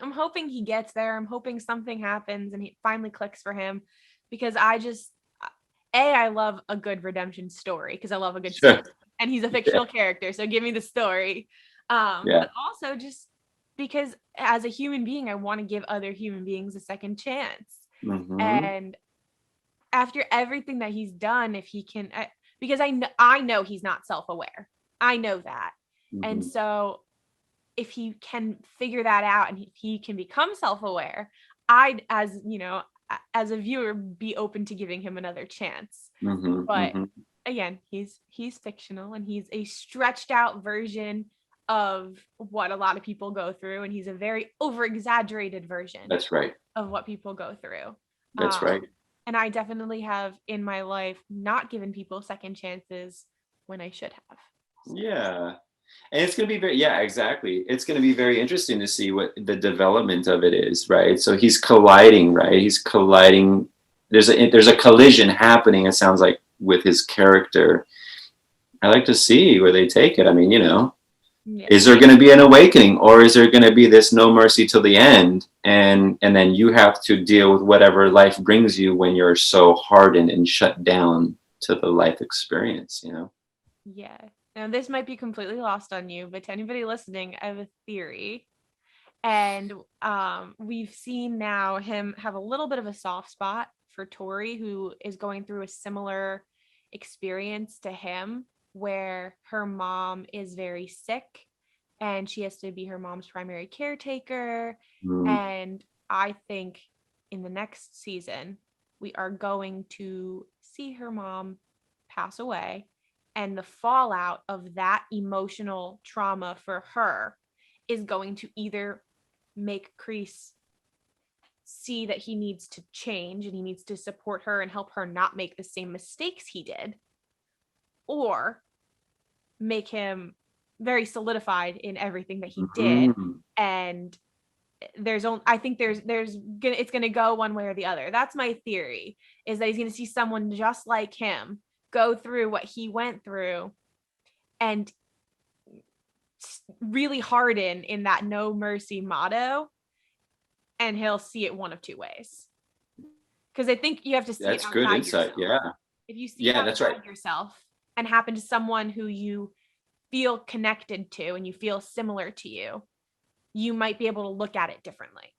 I'm hoping he gets there. I'm hoping something happens and he finally clicks for him, because I love a good redemption story, because I love a good story. And he's a fictional character, so give me the story. But also just because as a human being, I want to give other human beings a second chance. And after everything that he's done, if he can, because I know he's not self-aware. I know that. And so if he can figure that out and if he can become self-aware, I'd, as a viewer, be open to giving him another chance. But again, he's fictional and he's a stretched out version of what a lot of people go through, and he's a very over-exaggerated version. That's right. Of what people go through. That's right. And I definitely have in my life not given people second chances when I should have. So. And it's going to be exactly. It's going to be very interesting to see what the development of it is, right? So he's colliding, right? He's colliding. There's a collision happening, it sounds like, with his character. I like to see where they take it. I mean, is there going to be an awakening, or is there going to be this no mercy till the end? And then you have to deal with whatever life brings you when you're so hardened and shut down to the life experience, Yeah. Now, this might be completely lost on you, but to anybody listening, I have a theory. And we've seen now him have a little bit of a soft spot for Tori, who is going through a similar experience to him, where her mom is very sick and she has to be her mom's primary caretaker. And I think in the next season, we are going to see her mom pass away. And the fallout of that emotional trauma for her is going to either make Kreese see that he needs to change and he needs to support her and help her not make the same mistakes he did, or make him very solidified in everything that he did. And I think it's going to go one way or the other. That's my theory, is that he's going to see someone just like him go through what he went through and really harden in that no mercy motto, and he'll see it one of two ways. Because I think you have to see that's it outside good insight. yourself. If you see it outside yourself and happen to someone who you feel connected to and you feel similar to you, you might be able to look at it differently.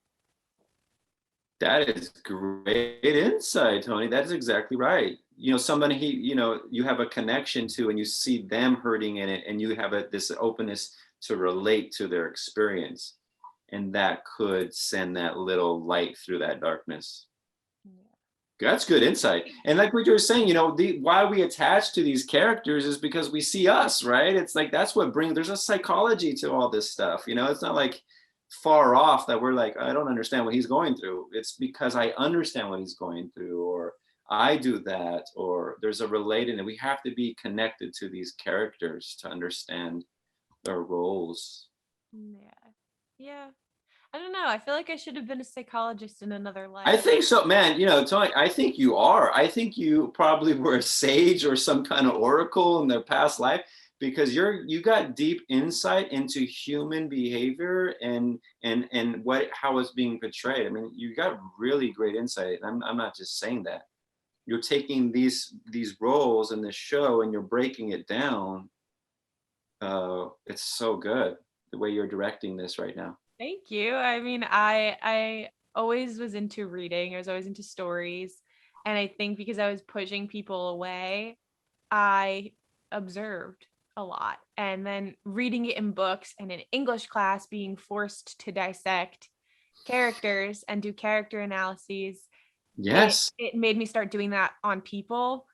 That is great insight, Toni. That is exactly right. Somebody you have a connection to, and you see them hurting in it, and you have this openness to relate to their experience, and that could send that little light through that darkness. That's good insight. And like what you were saying, why we attach to these characters is because we see us, right? It's like that's what there's a psychology to all this stuff. It's not like far off that we're like, I don't understand what he's going through. It's because I understand what he's going through, or I do that, or there's a related, and we have to be connected to these characters to understand their roles. Yeah. I don't know. I feel like I should have been a psychologist in another life. I think so, man. Tony, I think you are. I think you probably were a sage or some kind of oracle in their past life, because you got deep insight into human behavior and how it's being portrayed. I mean, you got really great insight. I'm not just saying that. You're taking these roles in this show and you're breaking it down. It's so good the way you're directing this right now. Thank you. I mean, I always was into reading. I was always into stories. And I think because I was pushing people away, I observed a lot. And then reading it in books and in English class, being forced to dissect characters and do character analyses. Yes. It made me start doing that on people.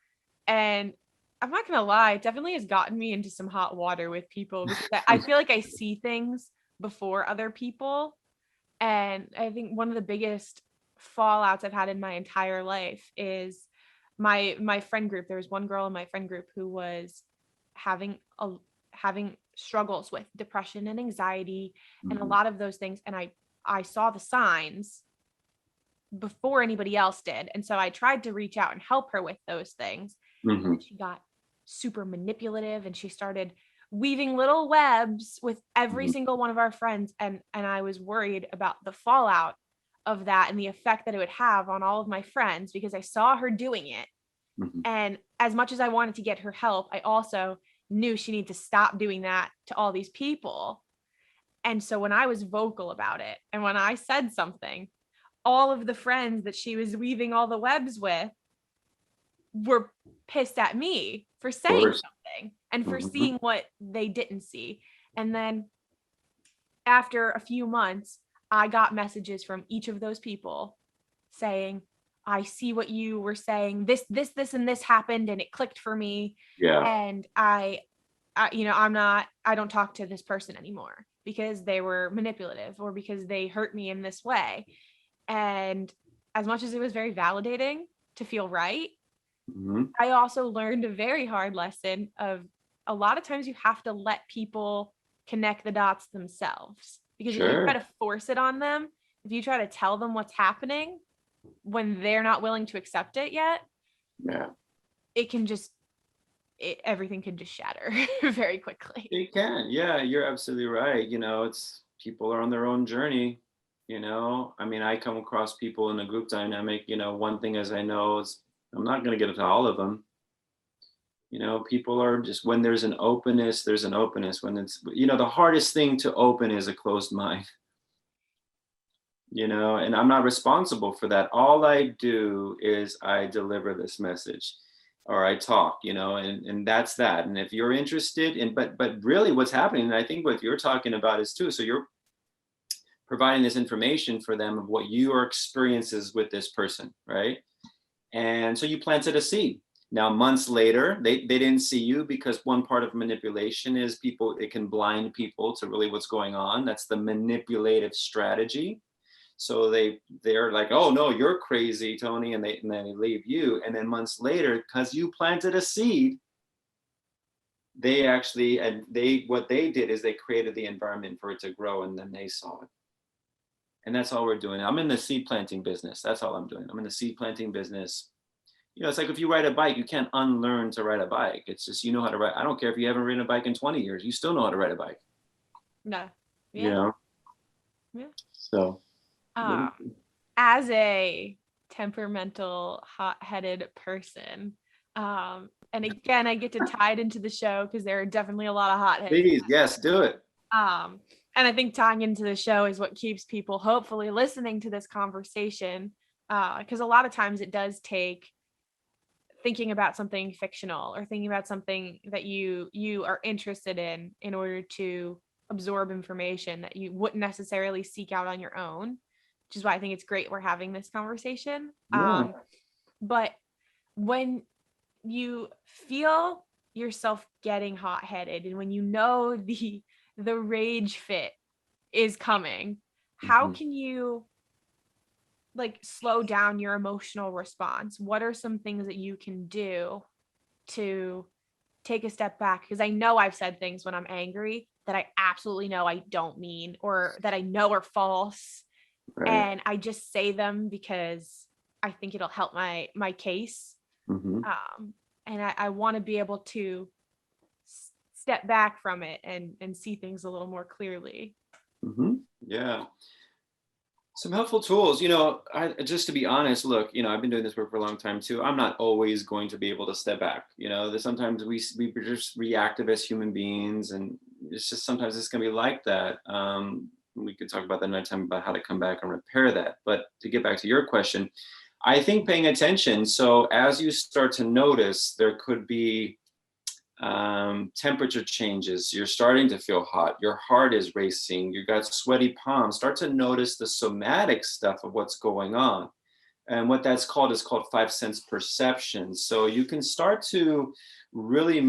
And I'm not going to lie, it definitely has gotten me into some hot water with people, because I feel like I see things before other people. And I think one of the biggest fallouts I've had in my entire life is my friend group. There was one girl in my friend group who was having struggles with depression and anxiety and a lot of those things. And I saw the signs before anybody else did. And so I tried to reach out and help her with those things. And she got super manipulative and she started weaving little webs with every single one of our friends. And I was worried about the fallout of that and the effect that it would have on all of my friends, because I saw her doing it. And as much as I wanted to get her help, I also knew she needed to stop doing that to all these people. And so when I was vocal about it and when I said something, all of the friends that she was weaving all the webs with were pissed at me for saying something and for seeing what they didn't see. And then after a few months, I got messages from each of those people saying, I see what you were saying. This, and this happened and it clicked for me. Yeah. And I don't talk to this person anymore because they were manipulative or because they hurt me in this way. And as much as it was very validating to feel right, I also learned a very hard lesson of a lot of times you have to let people connect the dots themselves, because if you try to force it on them, if you try to tell them what's happening when they're not willing to accept it yet, it can just, everything can just shatter very quickly. It can. Yeah, you're absolutely right. It's people are on their own journey. I mean, I come across people in a group dynamic. One thing as I know is I'm not going to get into all of them. People are just, when there's an openness, there's an openness. When it's, the hardest thing to open is a closed mind. And I'm not responsible for that. All I do is I deliver this message, or I talk, and that's that. And if you're interested in, but really what's happening, and I think what you're talking about is too, so you're providing this information for them of what your experiences with this person, right? And so you planted a seed. Now, months later, they didn't see you, because one part of manipulation is it can blind people to really what's going on. That's the manipulative strategy. So they're like, oh no, you're crazy, Toni, and then they leave you. And then months later, because you planted a seed, what they did is they created the environment for it to grow, and then they saw it. And that's all we're doing. I'm in the seed planting business. That's all I'm doing. I'm in the seed planting business. It's like if you ride a bike, you can't unlearn to ride a bike. It's just, how to ride. I don't care if you haven't ridden a bike in 20 years, you still know how to ride a bike. No. Yeah. Yeah. So. As a temperamental, hot-headed person, and again, I get to tie it into the show because there are definitely a lot of hot-heads. Please, yes, do it. And I think tying into the show is what keeps people hopefully listening to this conversation, because a lot of times it does take thinking about something fictional or thinking about something that you are interested in order to absorb information that you wouldn't necessarily seek out on your own, which is why I think it's great we're having this conversation. But when you feel yourself getting hot-headed and when the rage fit is coming, how can you slow down your emotional response? What are some things that you can do to take a step back? Because I know I've said things when I'm angry that I absolutely know I don't mean, or that I know are false. Right. And I just say them because I think it'll help my case. Mm-hmm. And I want to be able to step back from it and see things a little more clearly. Mm-hmm. Yeah. Some helpful tools, just to be honest, look, I've been doing this work for a long time too. I'm not always going to be able to step back. There's sometimes we just reactive as human beings, and it's just sometimes it's going to be like that. We could talk about that another time about how to come back and repair that. But to get back to your question, I think paying attention. So as you start to notice, there could be temperature changes. You're starting to feel hot. Your heart is racing. You got sweaty palms. Start to notice the somatic stuff of what's going on. And what that's called is called 5 sense perception. So you can start to really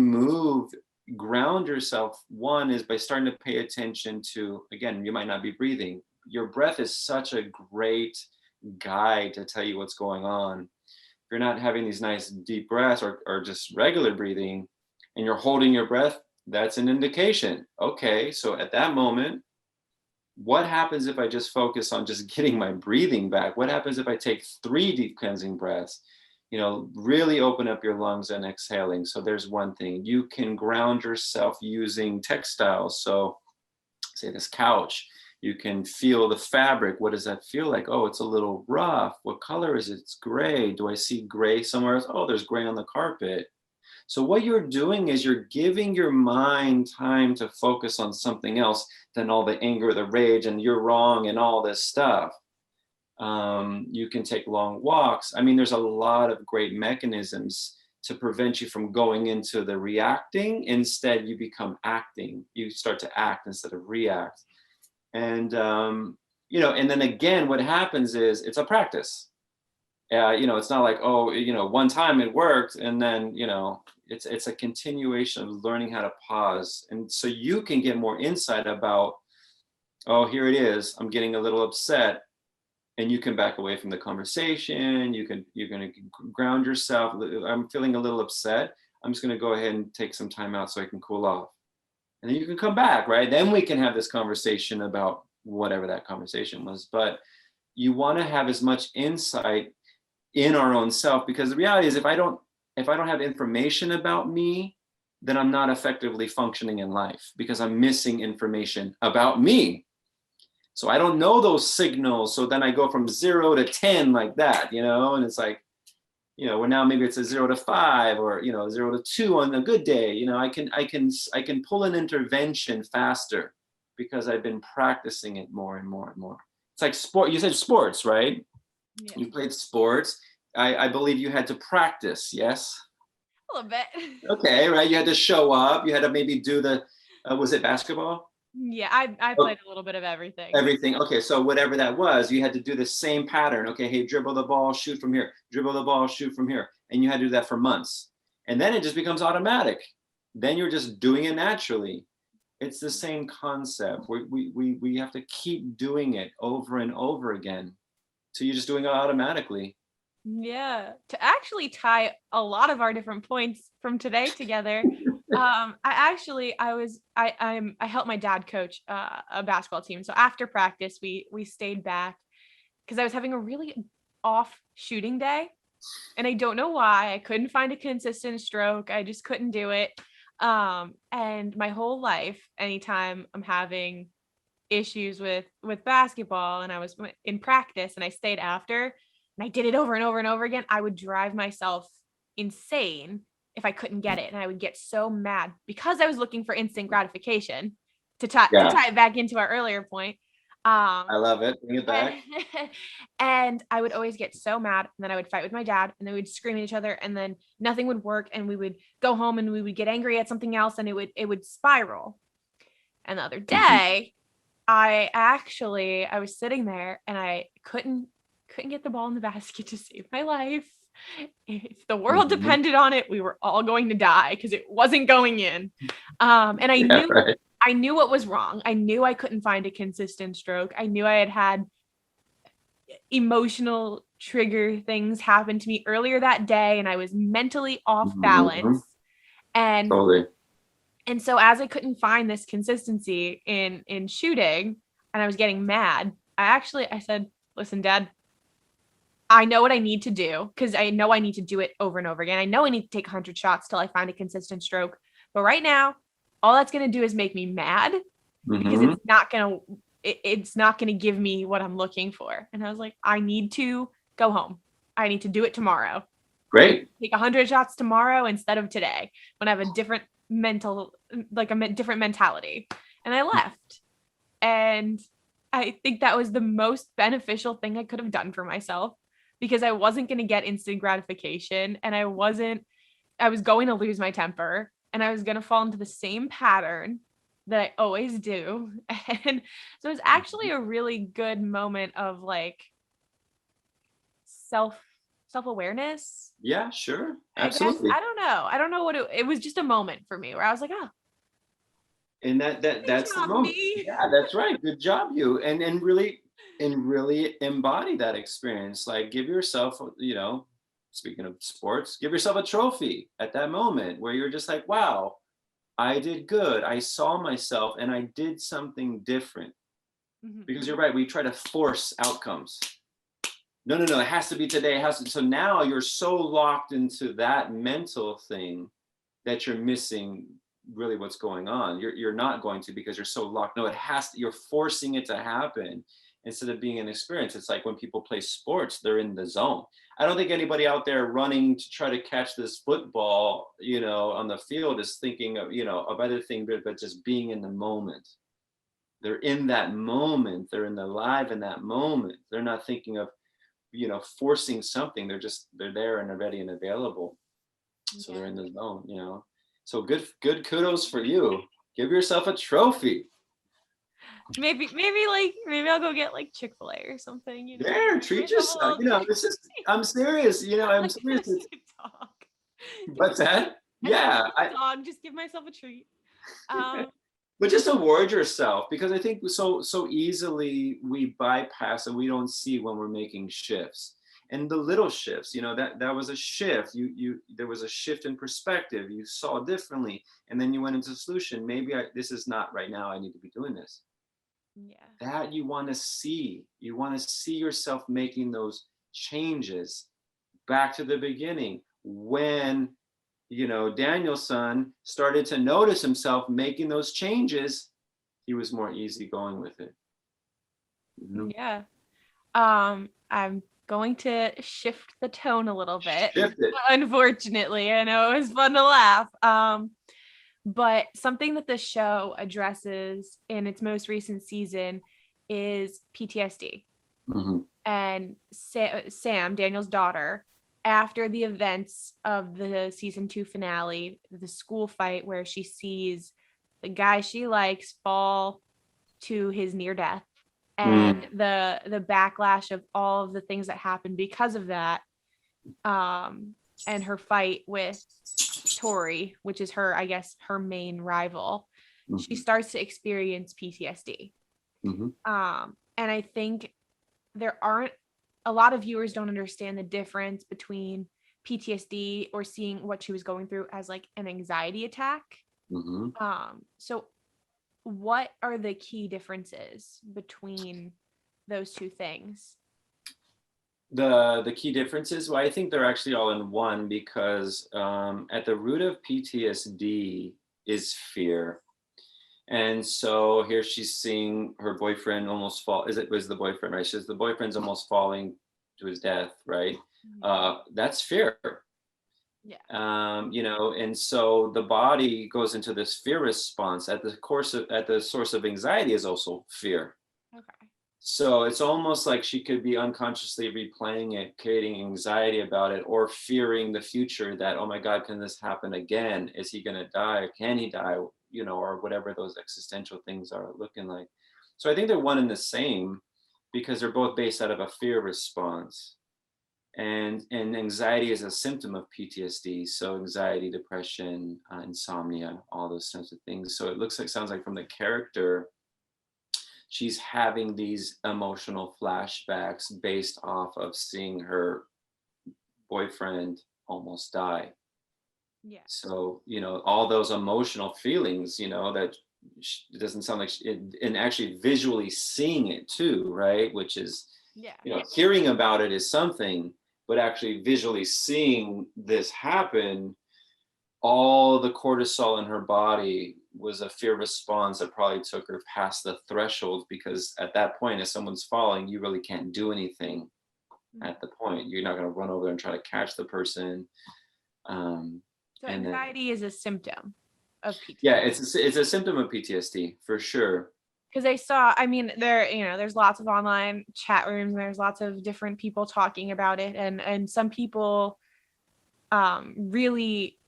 ground yourself. One is by starting to pay attention to, again, you might not be breathing. Your breath is such a great guide to tell you what's going on. If you're not having these nice deep breaths or just regular breathing, and you're holding your breath, that's an indication. Okay, so at that moment, what happens if I just focus on just getting my breathing back? What happens if I take 3 deep cleansing breaths? Really open up your lungs and exhaling. So there's one thing. You can ground yourself using textiles. So say this couch, you can feel the fabric. What does that feel like? Oh, it's a little rough. What color is it? It's gray. Do I see gray somewhere else? Oh, there's gray on the carpet. So what you're doing is you're giving your mind time to focus on something else than all the anger, the rage, and you're wrong and all this stuff. You can take long walks. I mean, there's a lot of great mechanisms to prevent you from going into the reacting. Instead, you become acting. You start to act instead of react. And, and then again, what happens is it's a practice. It's not like, one time it worked and then, it's a continuation of learning how to pause. And so you can get more insight about, oh, here it is. I'm getting a little upset. And you can back away from the conversation. You're going to ground yourself. I'm feeling a little upset. I'm just going to go ahead and take some time out so I can cool off. And then you can come back, right? Then we can have this conversation about whatever that conversation was. But you want to have as much insight in our own self, because the reality is if I don't have information about me, then I'm not effectively functioning in life because I'm missing information about me. So I don't know those signals. So then I go from 0 to 10 like that, and it's like, well, now maybe it's a 0 to 5 or, 0 to 2 on a good day. I can pull an intervention faster because I've been practicing it more and more and more. It's like sport. You said sports, right? Yeah. You played sports. I believe you had to practice, yes? A little bit. Okay, right. You had to show up. You had to maybe do was it basketball? Yeah, I played a little bit of everything. Everything. Okay, so whatever that was, you had to do the same pattern. Okay, hey, dribble the ball, shoot from here. Dribble the ball, shoot from here. And you had to do that for months. And then it just becomes automatic. Then you're just doing it naturally. It's the same concept. We have to keep doing it over and over again. So you're just doing it automatically. Yeah, to actually tie a lot of our different points from today together. I helped my dad coach a basketball team. So after practice, we stayed back because I was having a really off shooting day, and I don't know why. I couldn't find a consistent stroke. I just couldn't do it. And my whole life, anytime I'm having issues with basketball, and I was in practice and I stayed after, and I did it over and over and over again, I would drive myself insane if I couldn't get it. And I would get so mad because I was looking for instant gratification to tie it back into our earlier point. I love it. Bring it back. And I would always get so mad. And then I would fight with my dad, and then we'd scream at each other, and then nothing would work. And we would go home and we would get angry at something else, and it would spiral. And the other day, I was sitting there and I couldn't get the ball in the basket to save my life. If the world depended on it, we were all going to die because it wasn't going in. And I knew what was wrong. I knew I couldn't find a consistent stroke. I knew I had emotional trigger things happen to me earlier that day, and I was mentally off balance. And totally. And so as I couldn't find this consistency in shooting and I was getting mad, I said, listen, Dad, I know what I need to do because I know I need to do it over and over again. I know I need to take 100 shots till I find a consistent stroke. But right now, all that's going to do is make me mad because it's not going to give me what I'm looking for. And I was like, I need to go home. I need to do it tomorrow. Great. Take 100 shots tomorrow instead of today when I have a different different mentality. And I left. And I think that was the most beneficial thing I could have done for myself because I wasn't going to get instant gratification and I was going to lose my temper and I was going to fall into the same pattern that I always do. And so it's actually a really good moment of like self-awareness. Yeah, sure. Absolutely. I don't know what it was just a moment for me where I was like, oh. And that's the moment. Yeah, that's right. Good job, you. And really embody that experience. Like give yourself, speaking of sports, give yourself a trophy at that moment where you're just like, wow, I did good. I saw myself and I did something different. Mm-hmm. Because you're right, we try to force outcomes. No, it has to be today. So now you're so locked into that mental thing that you're missing really what's going on. You're not going to because you're so locked. No, it has to, you're forcing it to happen instead of being an experience. It's like when people play sports, they're in the zone. I don't think anybody out there running to try to catch this football, on the field is thinking of other things, but just being in the moment. They're in that moment. They're alive in that moment. They're not thinking of, forcing something. They're there and they're ready and available. So they're in the zone, So good kudos for you. Give yourself a trophy. Maybe I'll go get like Chick-fil-A or something. There, treat yourself. I'm serious. I'm serious. What's that? Yeah. Just give myself a treat. But just award yourself because I think so easily we bypass and we don't see when we're making shifts. And the little shifts, that was a shift. There was a shift in perspective. You saw differently, and then you went into solution. Maybe this is not right now. I need to be doing this. Yeah. That you want to see. You want to see yourself making those changes back to the beginning when, Daniel's son started to notice himself making those changes. He was more easygoing with it. Mm-hmm. Yeah. I'm going to shift the tone a little bit. Unfortunately, I know it was fun to laugh. But something that the show addresses in its most recent season is PTSD. Mm-hmm. And Sam, Daniel's daughter, after the events of the season 2 finale, the school fight where she sees the guy she likes fall to his near death, and the backlash of all of the things that happened because of that, and her fight with Tori, which is her main rival, she starts to experience PTSD. Mm-hmm. And I think a lot of viewers don't understand the difference between PTSD or seeing what she was going through as like an anxiety attack. Mm-hmm. So what are the key differences between those two things? The key differences, well, I think they're actually all in one because at the root of PTSD is fear. And so here she's seeing her boyfriend almost fall. Was the boyfriend, right? She says the boyfriend's almost falling to his death, right? Mm-hmm. That's fear. Yeah. And so the body goes into this fear response. At the source of anxiety is also fear. Okay. So it's almost like she could be unconsciously replaying it, creating anxiety about it, or fearing the future that, oh my God, can this happen again? Is he going to die? Can he die? Or whatever those existential things are looking like. So I think they're one and the same because they're both based out of a fear response. And anxiety is a symptom of PTSD. So anxiety, depression, insomnia, all those types of things. So it sounds like from the character, she's having these emotional flashbacks based off of seeing her boyfriend almost die. Yeah. So, all those emotional feelings, that it doesn't sound like, and actually visually seeing it too, right? Which is, Yeah. hearing about it is something, but actually visually seeing this happen, all the cortisol in her body was a fear response that probably took her past the threshold, because at that point, if someone's falling, you really can't do anything at the point. You're not going to run over there and try to catch the person. So And then, anxiety is a symptom of PTSD. yeah, it's a symptom of PTSD for sure. Because there's lots of online chat rooms, and there's lots of different people talking about it, and some people really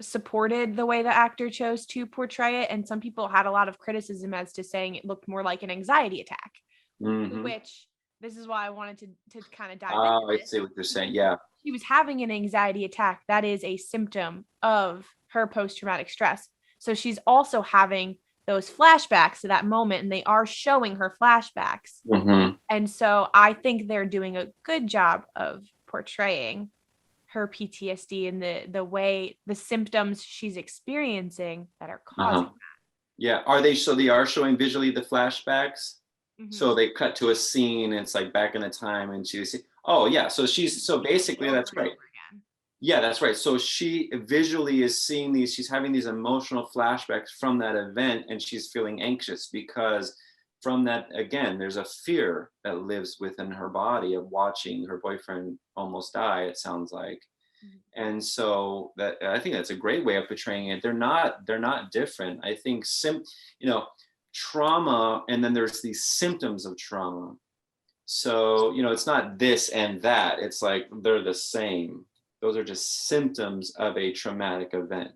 supported the way the actor chose to portray it, and some people had a lot of criticism as to saying it looked more like an anxiety attack. Mhm. Which, this is why I wanted to kind of dive Oh, into I this. see what you're saying. Yeah. She was having an anxiety attack. That is a symptom of her post-traumatic stress. So she's also having those flashbacks to that moment, and they are showing her flashbacks. Mm-hmm. And so I think they're doing a good job of portraying her PTSD and the symptoms she's experiencing that are causing that. Yeah. They are showing visually the flashbacks? Mhm. So they cut to a scene, and it's like back in the time, and oh yeah. So basically, that's right. Yeah, that's right. So she visually is seeing she's having these emotional flashbacks from that event, and she's feeling anxious because from that, again, there's a fear that lives within her body of watching her boyfriend almost die, it sounds like. And so that, I think that's a great way of portraying it. They're not different. I think trauma, and then there's these symptoms of trauma. So, it's not this and that. It's like they're the same. Those are just symptoms of a traumatic event.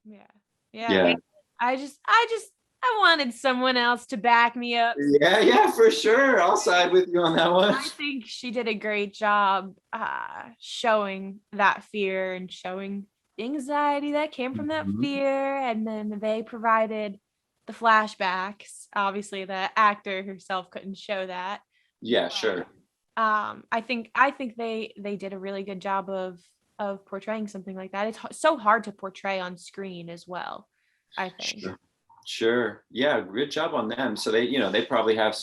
Yeah. I wanted someone else to back me up. Yeah, for sure. I'll side with you on that one. I think she did a great job showing that fear and showing the anxiety that came from that fear. And then they provided the flashbacks. Obviously, the actor herself couldn't show that. Yeah, sure. I think they did a really good job of portraying something like that. It's so hard to portray on screen as well, I think. Sure. Yeah, good job on them. So they probably have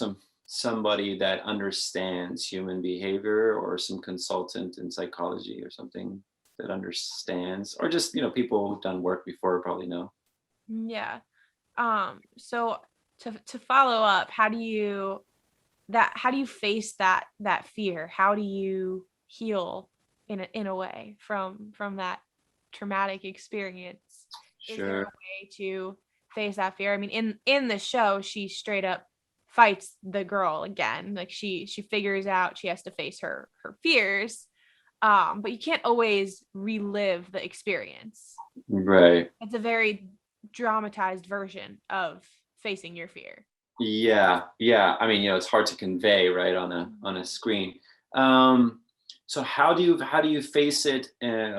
somebody that understands human behavior, or some consultant in psychology or something that understands, or just, people who've done work before probably know. Yeah. So to follow up, how do you face that fear? How do you heal in a way from that traumatic experience? Sure. Is there a way to face that fear? I mean, in the show, she straight up fights the girl again. Like she figures out she has to face her fears. But you can't always relive the experience. Right. It's a very dramatized version of facing your fear. Yeah. I mean, it's hard to convey, right, on a screen. So how do you face it, and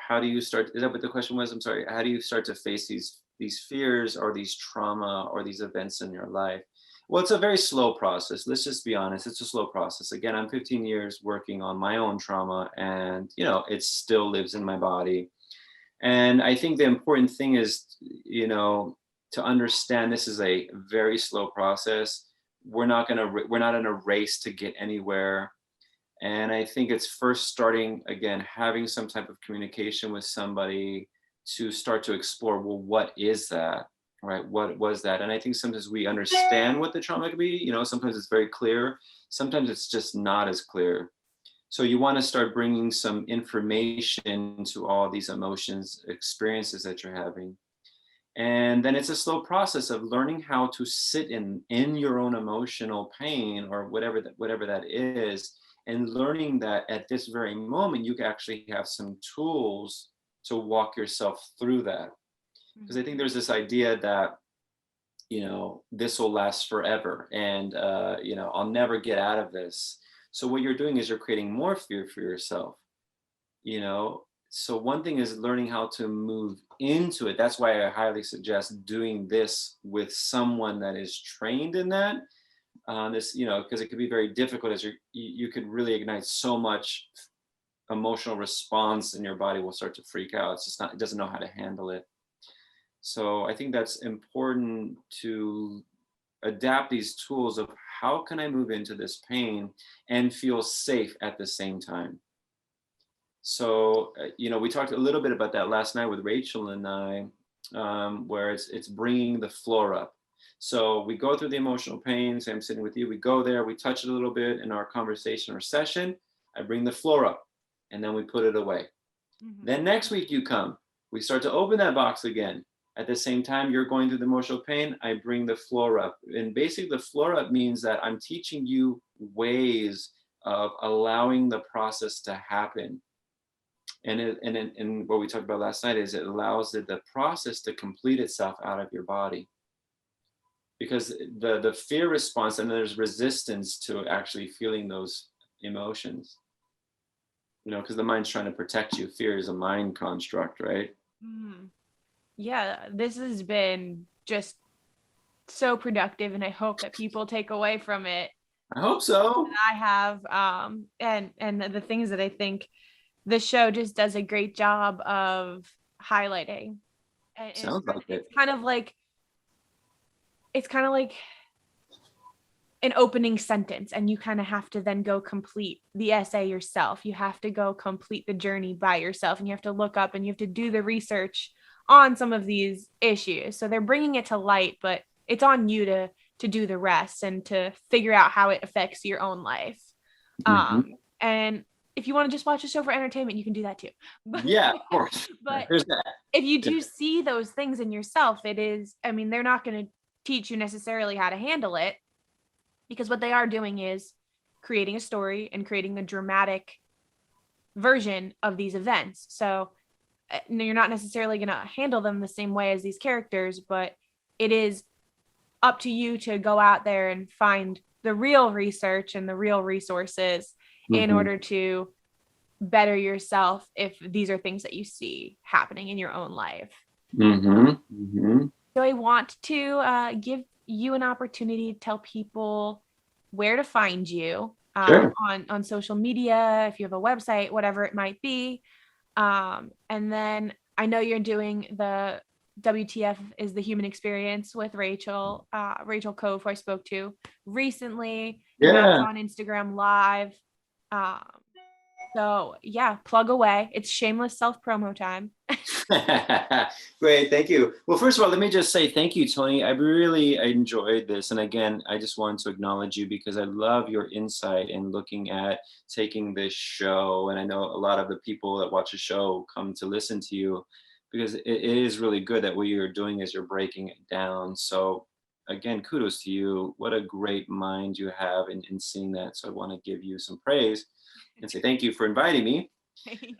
how do you start? Is that what the question was? I'm sorry. How do you start to face these fears, or these trauma, or these events in your life? Well, it's a very slow process. Let's just be honest. It's a slow process. Again, I'm 15 years working on my own trauma, and it still lives in my body. And I think the important thing is, to understand this is a very slow process. We're not in a race to get anywhere. And I think it's first starting, again, having some type of communication with somebody to start to explore, well, what is that? Right? What was that? And I think sometimes we understand what the trauma could be. Sometimes it's very clear. Sometimes it's just not as clear. So you want to start bringing some information to all these emotions, experiences that you're having. And then it's a slow process of learning how to sit in your own emotional pain, or whatever that is, and learning that at this very moment, you actually have some tools to walk yourself through that. Because I think there's this idea that, this will last forever, and, I'll never get out of this. So what you're doing is you're creating more fear for yourself, So one thing is learning how to move into it. That's why I highly suggest doing this with someone that is trained in that. Because it could be very difficult, as you could really ignite so much emotional response and your body will start to freak out. It's just not, it doesn't know how to handle it. So I think that's important to adapt these tools of how can I move into this pain and feel safe at the same time. So, we talked a little bit about that last night with Rachel and I, where it's bringing the floor up. So we go through the emotional pain. Say I'm sitting with you. We go there. We touch it a little bit in our conversation or session. I bring the floor up, and then we put it away. Mm-hmm. Then next week you come. We start to open that box again. At the same time, you're going through the emotional pain. I bring the floor up, and basically the floor up means that I'm teaching you ways of allowing the process to happen. And what we talked about last night is it allows the process to complete itself out of your body. Because the fear response, and there's resistance to actually feeling those emotions. Because the mind's trying to protect you. Fear is a mind construct, right? Mm. Yeah, this has been just so productive, and I hope that people take away from it. I hope so. I have, and the things that I think the show just does a great job of highlighting. And Sounds like it. It's kind of like an opening sentence, and you kind of have to then go complete the essay yourself. You have to go complete the journey by yourself, and you have to look up and you have to do the research on some of these issues. So they're bringing it to light, but it's on you to do the rest and to figure out how it affects your own life. Mm-hmm. And if you want to just watch a show for entertainment, you can do that too. Yeah, of course. But if you do see those things in yourself, they're not going to teach you necessarily how to handle it, because what they are doing is creating a story and creating the dramatic version of these events. So you're not necessarily going to handle them the same way as these characters, but it is up to you to go out there and find the real research and the real resources in order to better yourself if these are things that you see happening in your own life. So I want to give you an opportunity to tell people where to find you on social media, if you have a website, whatever it might be. And then I know you're doing the WTF is the Human Experience with Rachel Cove, who I spoke to recently. Yeah. That's on Instagram Live. So yeah, plug away. It's shameless self-promo time. Great, thank you. Well, first of all, let me just say thank you, Toni. I really enjoyed this. And again, I just wanted to acknowledge you because I love your insight in looking at taking this show. And I know a lot of the people that watch the show come to listen to you because it is really good that what you're doing is you're breaking it down. So again, kudos to you. What a great mind you have in seeing that. So I want to give you some praise and say thank you for inviting me.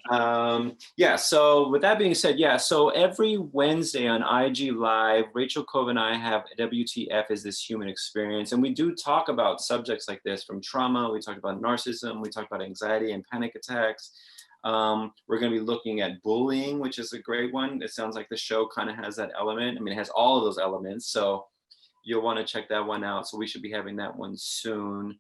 So with that being said, so every Wednesday on IG Live, Rachel Cove and I have WTF is this human experience, and we do talk about subjects like this, from trauma, we talk about narcissism, we talk about anxiety and panic attacks. We're going to be looking at bullying, which is a great one. It sounds like the show kind of has that element. I mean, it has all of those elements, so you'll want to check that one out. So we should be having that one soon.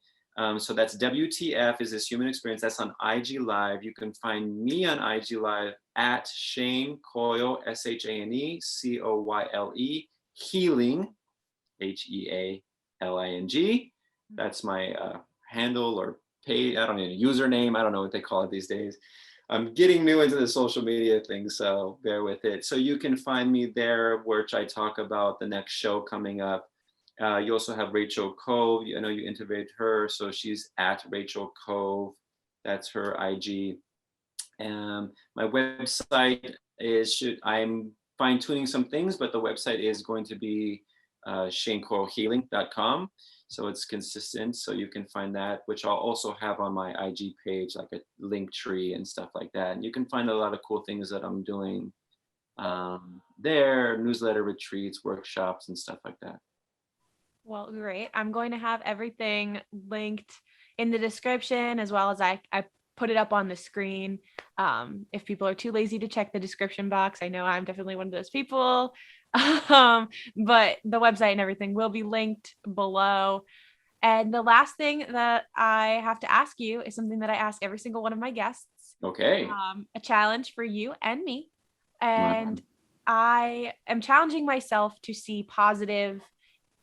So that's WTF is this human experience. That's on IG Live. You can find me on IG Live at Shane Coyle, ShaneCoyle, Healing, HEALING. That's my handle or page. I don't know, username. I don't know what they call it these days. I'm getting new into the social media thing, so bear with it. So you can find me there, which I talk about the next show coming up. You also have Rachel Cove. I know you interviewed her, so she's at Rachel Cove. That's her IG. My website is, I'm fine-tuning some things, but the website is going to be ShaneCoyleHealing.com. So it's consistent. So you can find that, which I'll also have on my IG page, like a link tree and stuff like that. And you can find a lot of cool things that I'm doing there, newsletter retreats, workshops, and stuff like that. Well, great. I'm going to have everything linked in the description, as well as I put it up on the screen. If people are too lazy to check the description box, I know I'm definitely one of those people. But the website and everything will be linked below. And the last thing that I have to ask you is something that I ask every single one of my guests. Okay. A challenge for you and me. Wow. And I am challenging myself to see positive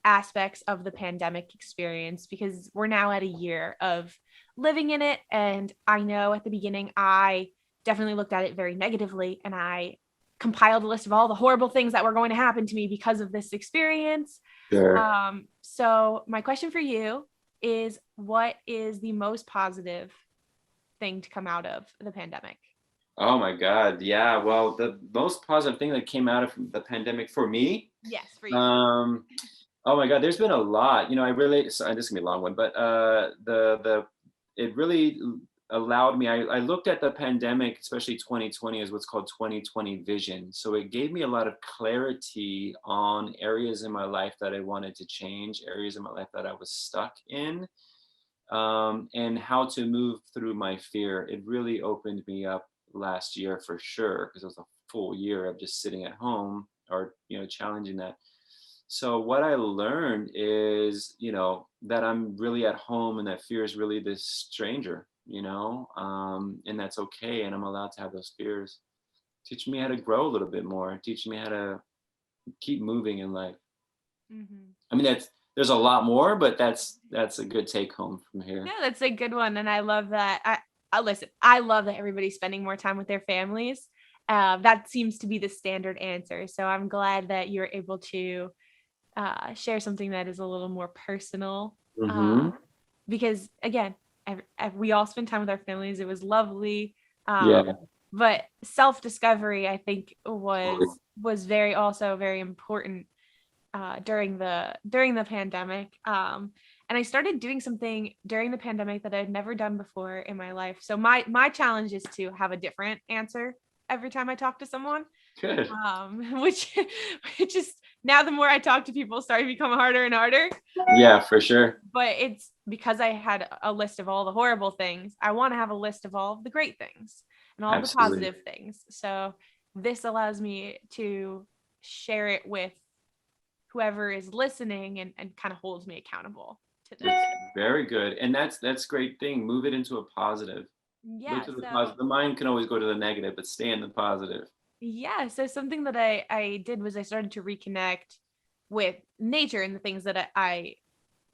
aspects of the pandemic experience because we're now at a year of living in it. And I know at the beginning, I definitely looked at it very negatively, and I compiled a list of all the horrible things that were going to happen to me because of this experience. Sure. So my question for you is, what is the most positive thing to come out of the pandemic? Oh my God. Yeah. Well, the most positive thing that came out of the pandemic for me, Yes, for you. oh my God, there's been a lot. I really, so this is gonna be a long one, but it really allowed me. I looked at the pandemic, especially 2020, as what's called 2020 vision. So it gave me a lot of clarity on areas in my life that I wanted to change, areas in my life that I was stuck in, and how to move through my fear. It really opened me up last year for sure, because it was a full year of just sitting at home or challenging that. So what I learned is, that I'm really at home and that fear is really this stranger, and that's okay. And I'm allowed to have those fears. Teach me how to grow a little bit more. Teach me how to keep moving in life. Mm-hmm. I mean, there's a lot more, but that's a good take home from here. No, that's a good one. And I love that. I listen, I love that everybody's spending more time with their families. That seems to be the standard answer. So I'm glad that you're able to share something that is a little more personal, Mm-hmm. because again, we all spend time with our families. It was lovely. Yeah. But self-discovery, I think, was also very important during the pandemic. And I started doing something during the pandemic that I'd never done before in my life. So my challenge is to have a different answer every time I talk to someone. Good. Which is, now the more I talk to people, starting to become harder and harder. Yeah, for sure. But it's because I had a list of all the horrible things. I want to have a list of all of the great things and all Absolutely. the positive things. So this allows me to share it with whoever is listening and kind of holds me accountable to this. That's very good. And that's great thing. Move it into a positive. Yeah. Look to the positive. The mind can always go to the negative, but stay in the positive. Yeah. So something that I did was I started to reconnect with nature and the things that I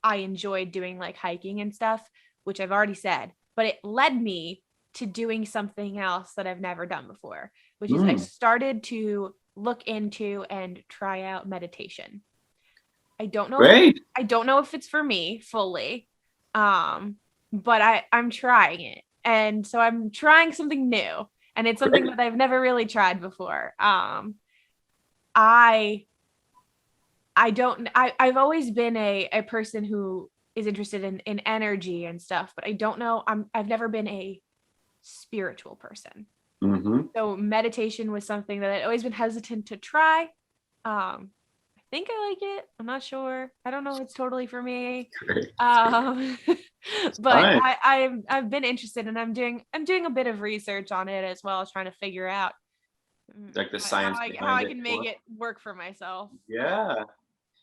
enjoyed doing, like hiking and stuff, which I've already said, but it led me to doing something else that I've never done before, which is I started to look into and try out meditation. I don't know. Great. I don't know if it's for me fully, but I'm trying it, and so I'm trying something new, and it's something that I've never really tried before. I've always been a person who is interested in energy and stuff, but I don't know. I've never been a spiritual person. Mm-hmm. So meditation was something that I'd always been hesitant to try. I think I like it. I'm not sure. I don't know if it's totally for me. Great. But I've been interested, and I'm doing a bit of research on it as well as trying to figure out Like the science how I can make it work for myself. Yeah.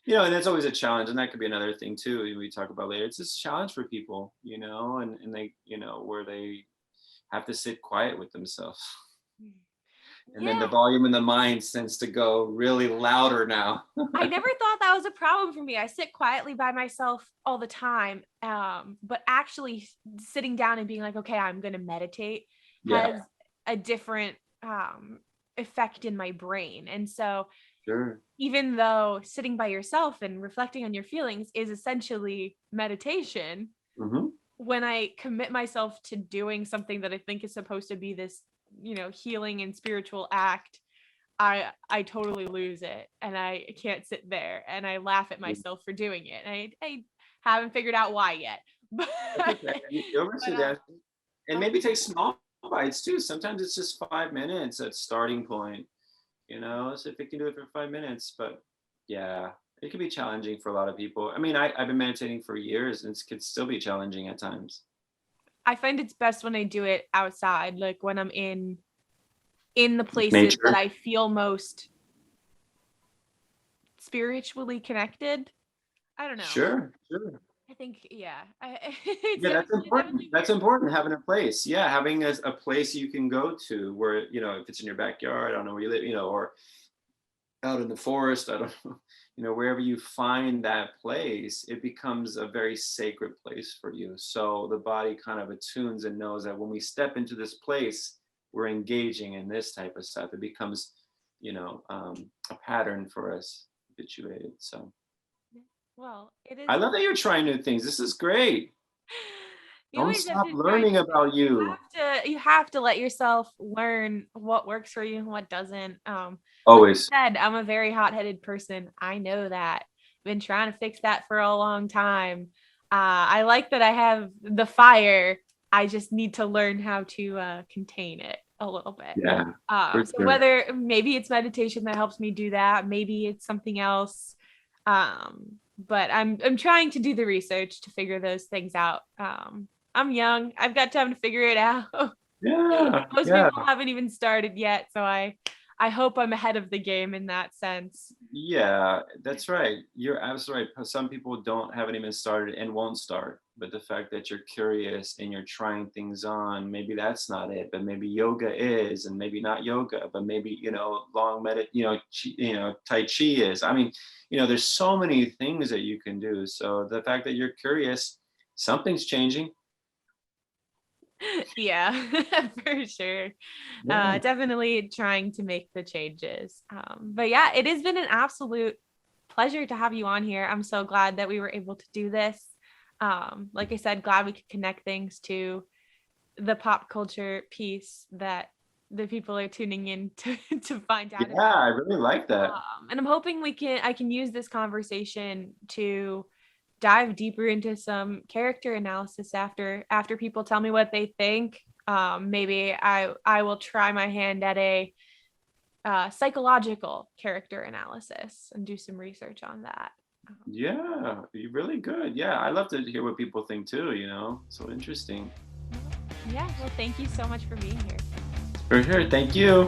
And that's always a challenge, and that could be another thing too we talk about later. It's just a challenge for people, and they, where they have to sit quiet with themselves. And then the volume in the mind tends to go really louder now. I never thought that was a problem for me. I sit quietly by myself all the time. But actually sitting down and being like, okay, I'm going to meditate has a different effect in my brain. And so Sure. Even though sitting by yourself and reflecting on your feelings is essentially meditation, when I commit myself to doing something that I think is supposed to be this, healing and spiritual act, I totally lose it, and I can't sit there, and I laugh at myself for doing it. And I haven't figured out why yet. But, and maybe take small bites too. Sometimes it's just 5 minutes at starting point. So if they can do it for 5 minutes, but yeah, it can be challenging for a lot of people. I mean, I've been meditating for years, and it can still be challenging at times. I find it's best when I do it outside, like when I'm in the places that I feel most spiritually connected. I don't know. Sure. I think, yeah. Yeah, that's important. That's important, having a place. Yeah, having a place you can go to where, if it's in your backyard, I don't know where you live, or out in the forest, I don't know, wherever you find that place, it becomes a very sacred place for you. So the body kind of attunes and knows that when we step into this place, we're engaging in this type of stuff. It becomes, a pattern for us habituated. So Well, it is. I love that you're trying new things. This is great. You Don't always have stop to learning about you. you have to let yourself learn what works for you and what doesn't. Like Always. I said, I'm a very hot-headed person. I know that. Been trying to fix that for a long time. I like that I have the fire. I just need to learn how to contain it a little bit. Yeah. For So sure. whether maybe it's meditation that helps me do that, maybe it's something else. But I'm trying to do the research to figure those things out. I'm young. I've got time to figure it out. Yeah. Most Yeah. people haven't even started yet, so I hope I'm ahead of the game in that sense. Yeah, that's right. You're absolutely right. Some people haven't even started and won't start. But the fact that you're curious and you're trying things on, maybe that's not it. But maybe yoga is, and maybe not yoga, but maybe long Tai Chi is. I mean, there's so many things that you can do. So the fact that you're curious, something's changing. Yeah, for sure. Yeah. Definitely trying to make the changes. But yeah, it has been an absolute pleasure to have you on here. I'm so glad that we were able to do this. Like I said, glad we could connect things to the pop culture piece that the people are tuning in to find out Yeah, about. I really like that. And I'm hoping I can use this conversation to dive deeper into some character analysis after people tell me what they think. Maybe I will try my hand at a psychological character analysis and do some research on that. Yeah, you're really good. Yeah, I love to hear what people think too, so interesting. Yeah, well, thank you so much for being here. For sure. Thank you.